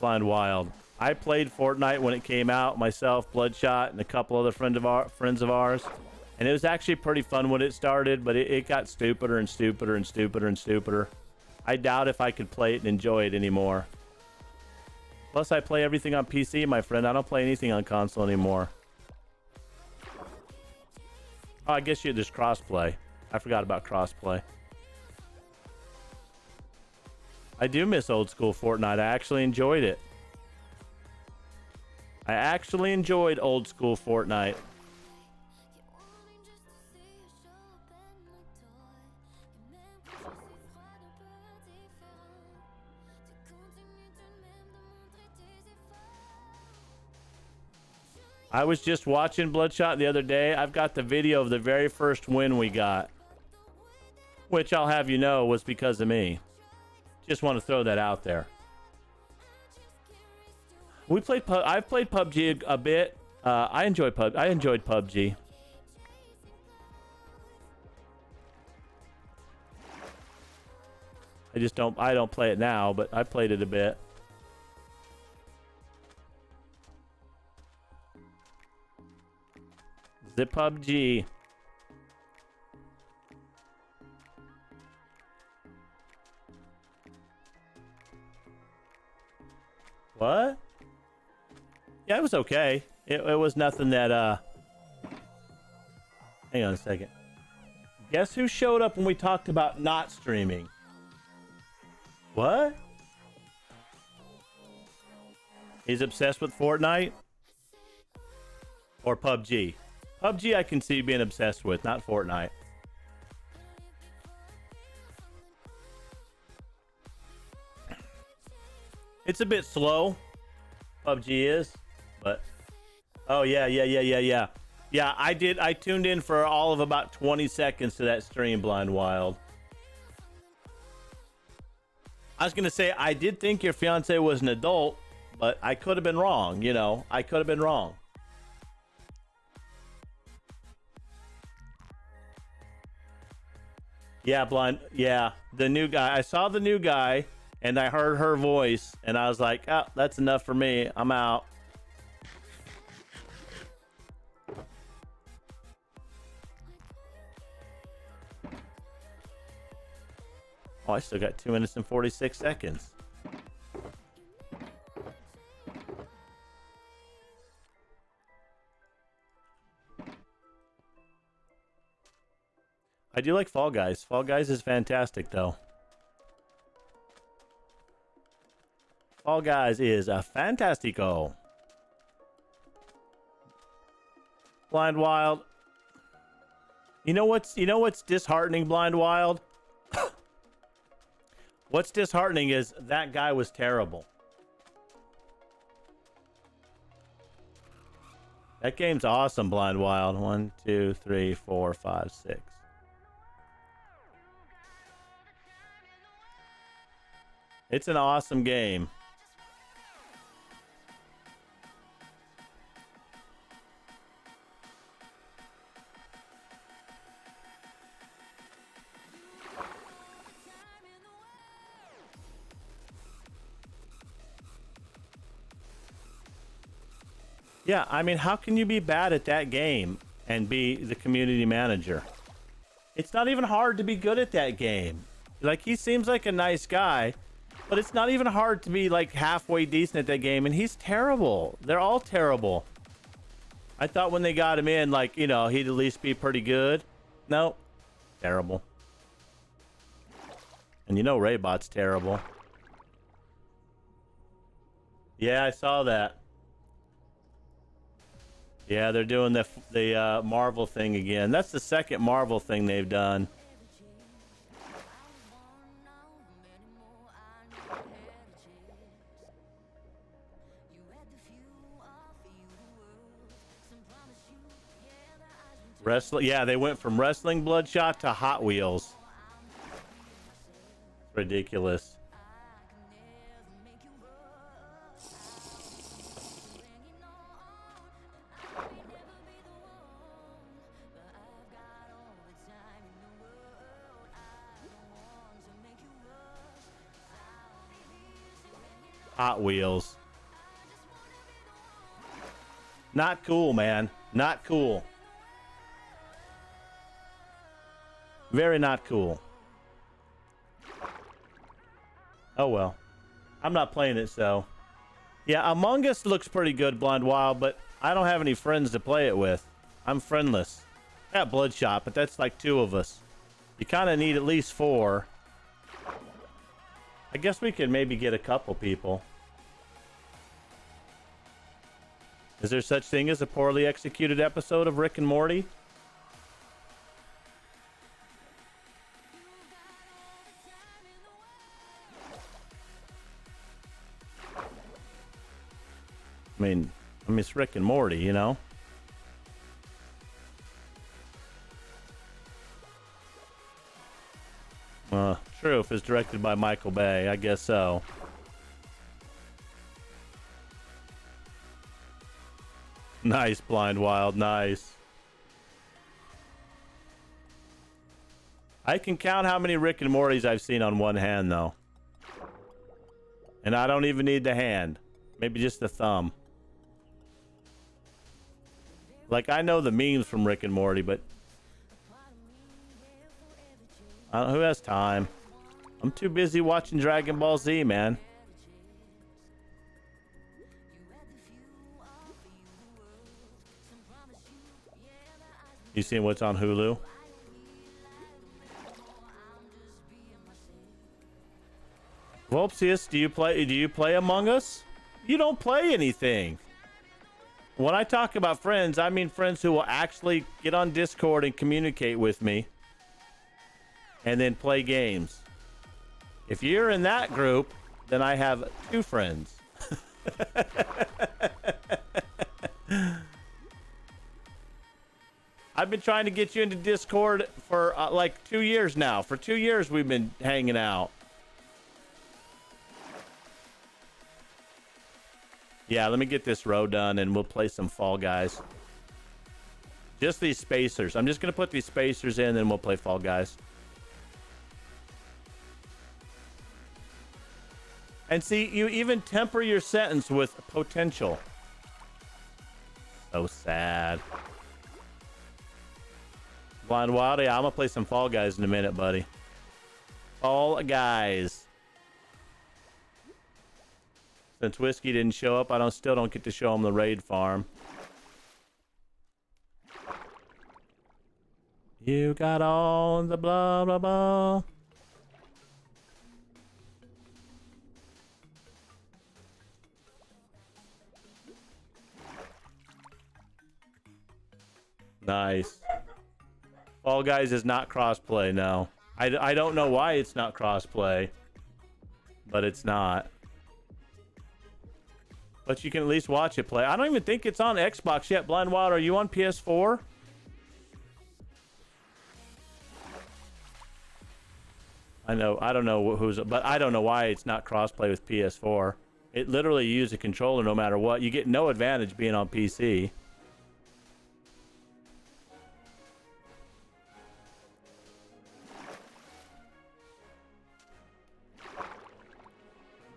Speaker 1: Blind Wild. I played Fortnite when it came out, myself, Bloodshot, and a couple other friends of ours. And it was actually pretty fun when it started, but it got stupider and stupider and stupider and stupider. I doubt if I could play it and enjoy it anymore. Plus, I play everything on PC, my friend. I don't play anything on console anymore. Oh, I guess there's crossplay. I forgot about crossplay. I do miss old school Fortnite. I actually enjoyed it. I actually enjoyed old school Fortnite. I was just watching Bloodshot the other day. I've got the video of the very first win we got, which I'll have you know was because of me. Just want to throw that out there. I've played PUBG a bit. I enjoyed PUBG. I don't play it now, but I played it a bit. The PUBG. What? Yeah, it was okay. It was nothing that, hang on a second. Guess who showed up when we talked about not streaming? What? He's obsessed with Fortnite? Or PUBG? PUBG I can see being obsessed with, not Fortnite. It's a bit slow. PUBG is, but oh yeah. Yeah, I tuned in for all of about 20 seconds to that stream, Blind Wild. I was gonna say I did think your fiance was an adult, but I could have been wrong, you know. I could have been wrong. Yeah, Blind. Yeah, the new guy. I saw the new guy, and I heard her voice, and I was like, oh, that's enough for me. I'm out. Oh, I still got 2 minutes and 46 seconds. I do like Fall Guys. Fall Guys is fantastic, though. Fall Guys is a fantastico. Blind Wild. You know what's disheartening, Blind Wild? What's disheartening is that guy was terrible. That game's awesome, Blind Wild. 1, 2, 3, 4, 5, 6. It's an awesome game. Yeah, I mean, how can you be bad at that game and be the community manager? It's not even hard to be good at that game. Like, he seems like a nice guy, but it's not even hard to be, like, halfway decent at that game, and he's terrible. They're all terrible. I thought when they got him in, like, you know, he'd at least be pretty good. Nope. Terrible. And you know Raybot's terrible. Yeah, I saw that. Yeah, they're doing the Marvel thing again. That's the second Marvel thing they've done. Wrestling, yeah, they went from Wrestling Bloodshot to Hot Wheels. Ridiculous. Hot Wheels. Not cool, man. Not cool. Very not cool. Oh well. I'm not playing it, so. Yeah, Among Us looks pretty good, Blind Wild, but I don't have any friends to play it with. I'm friendless. I got Bloodshot, but that's like 2 of us. You kind of need at least 4. I guess we could maybe get a couple people. Is there such thing as a poorly executed episode of Rick and Morty? I mean, it's Rick and Morty, you know? True, if it's directed by Michael Bay, I guess so. Nice, Blind Wild, nice. I can count how many Rick and Mortys I've seen on one hand, though. And I don't even need the hand. Maybe just the thumb. Like, I know the memes from Rick and Morty, but... who has time? I'm too busy watching Dragon Ball Z, man. You seen what's on Hulu? Volpsius, do you play Among Us? You don't play anything. When I talk about friends, I mean friends who will actually get on Discord and communicate with me and then play games. If you're in that group, then I have 2 friends. I've been trying to get you into Discord for like 2 years now. For 2 years we've been hanging out. Yeah, let me get this row done and we'll play some Fall Guys. Just these spacers. I'm just going to put these spacers in and we'll play Fall Guys. And see, you even temper your sentence with potential. So sad. Blind Wild, yeah, I'm going to play some Fall Guys in a minute, buddy. Fall Guys. Since Whiskey didn't show up, I still don't get to show him the raid farm. You got all the blah blah blah. Nice. Fall Guys is not crossplay, no. I don't know why it's not crossplay, but it's not. But you can at least watch it play. I don't even think it's on Xbox yet. Blind Wild, are you on PS4? I don't know who's, but I don't know why it's not crossplay with PS4. It literally uses a controller no matter what. You get no advantage being on PC.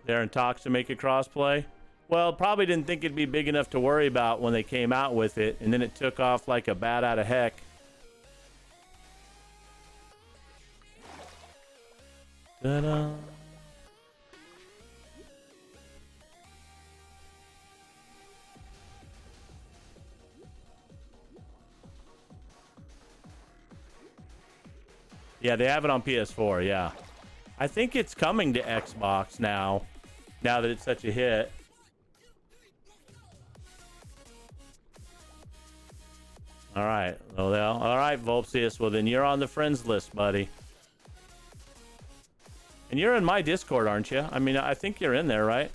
Speaker 1: They're in talks to make it crossplay. Well, probably didn't think it'd be big enough to worry about when they came out with it, and then it took off like a bat out of heck. Ta-da. Yeah, they have it on PS4, yeah. I think it's coming to Xbox now that it's such a hit. All right, well, all right, Volpsius. Well, then you're on the friends list, buddy. And you're in my Discord, aren't you? I mean, I think you're in there, right?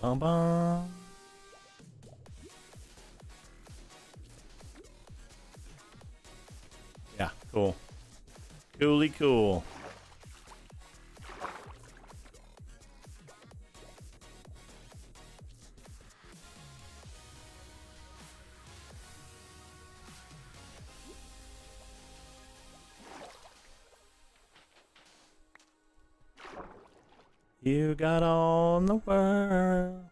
Speaker 1: Bum bum. Yeah, cool. Coolly cool. You got all the world.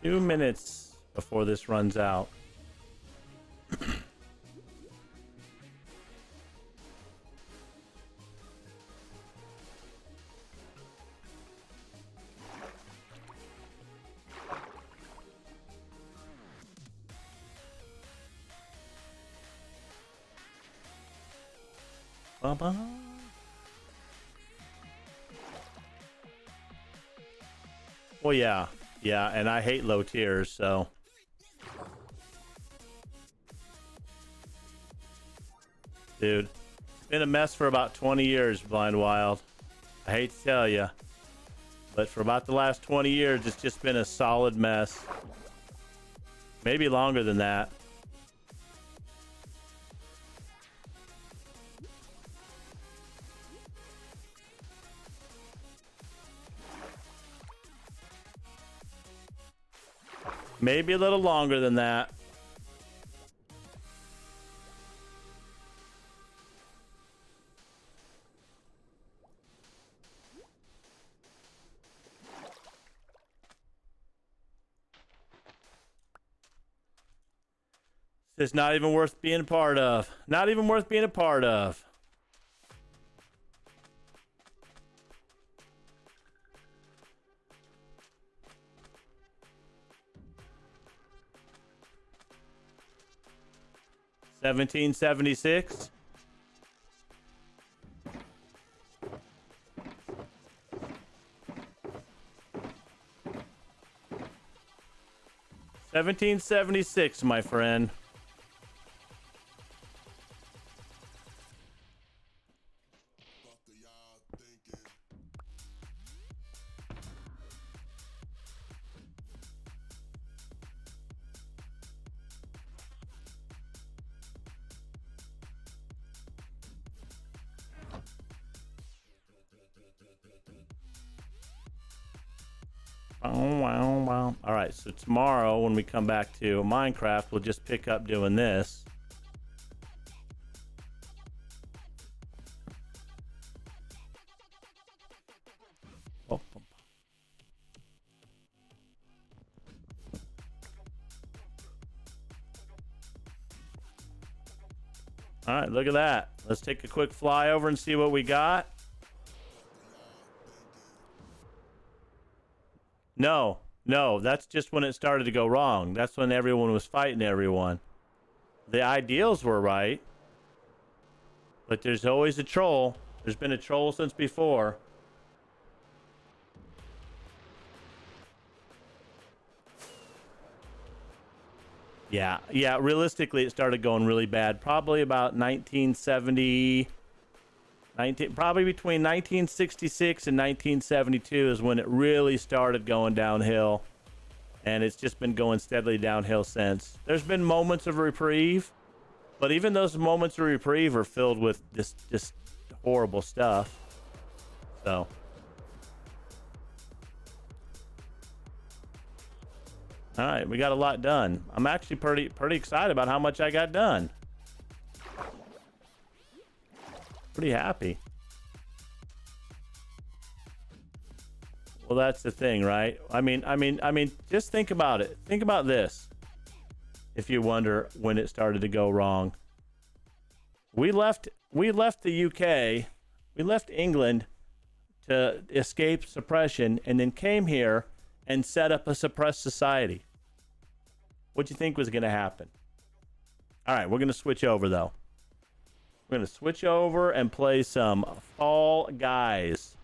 Speaker 1: Two minutes before this runs out. Bum-bum. Well, yeah. Yeah, and I hate low tiers, so. Dude, it's been a mess for about 20 years, Blind Wild. I hate to tell you, but for about the last 20 years, it's just been a solid mess. Maybe longer than that. Maybe a little longer than that. It's not even worth being a part of. Not even worth being a part of. $17.76. $17.76, my friend. Oh, wow, wow. All right, so tomorrow when we come back to Minecraft, we'll just pick up doing this. Oh. All right, look at that. Let's take a quick fly over and see what we got. No, no, that's just when it started to go wrong. That's when everyone was fighting everyone. The ideals were right, but there's always a troll. There's been a troll since before. Yeah, realistically, it started going really bad. Probably about 1970, probably between 1966 and 1972 is when it really started going downhill. And it's just been going steadily downhill since. There's been moments of reprieve, but even those moments of reprieve are filled with just horrible stuff. So, all right, we got a lot done. I'm actually pretty excited about how much I got done. Pretty happy. Well, that's the thing, right? I mean, just think about it. Think about this. If you wonder when it started to go wrong, we left the UK, we left England to escape suppression, and then came here and set up a suppressed society. What do you think was going to happen? All right, we're going to switch over though. We're going to switch over and play some Fall Guys.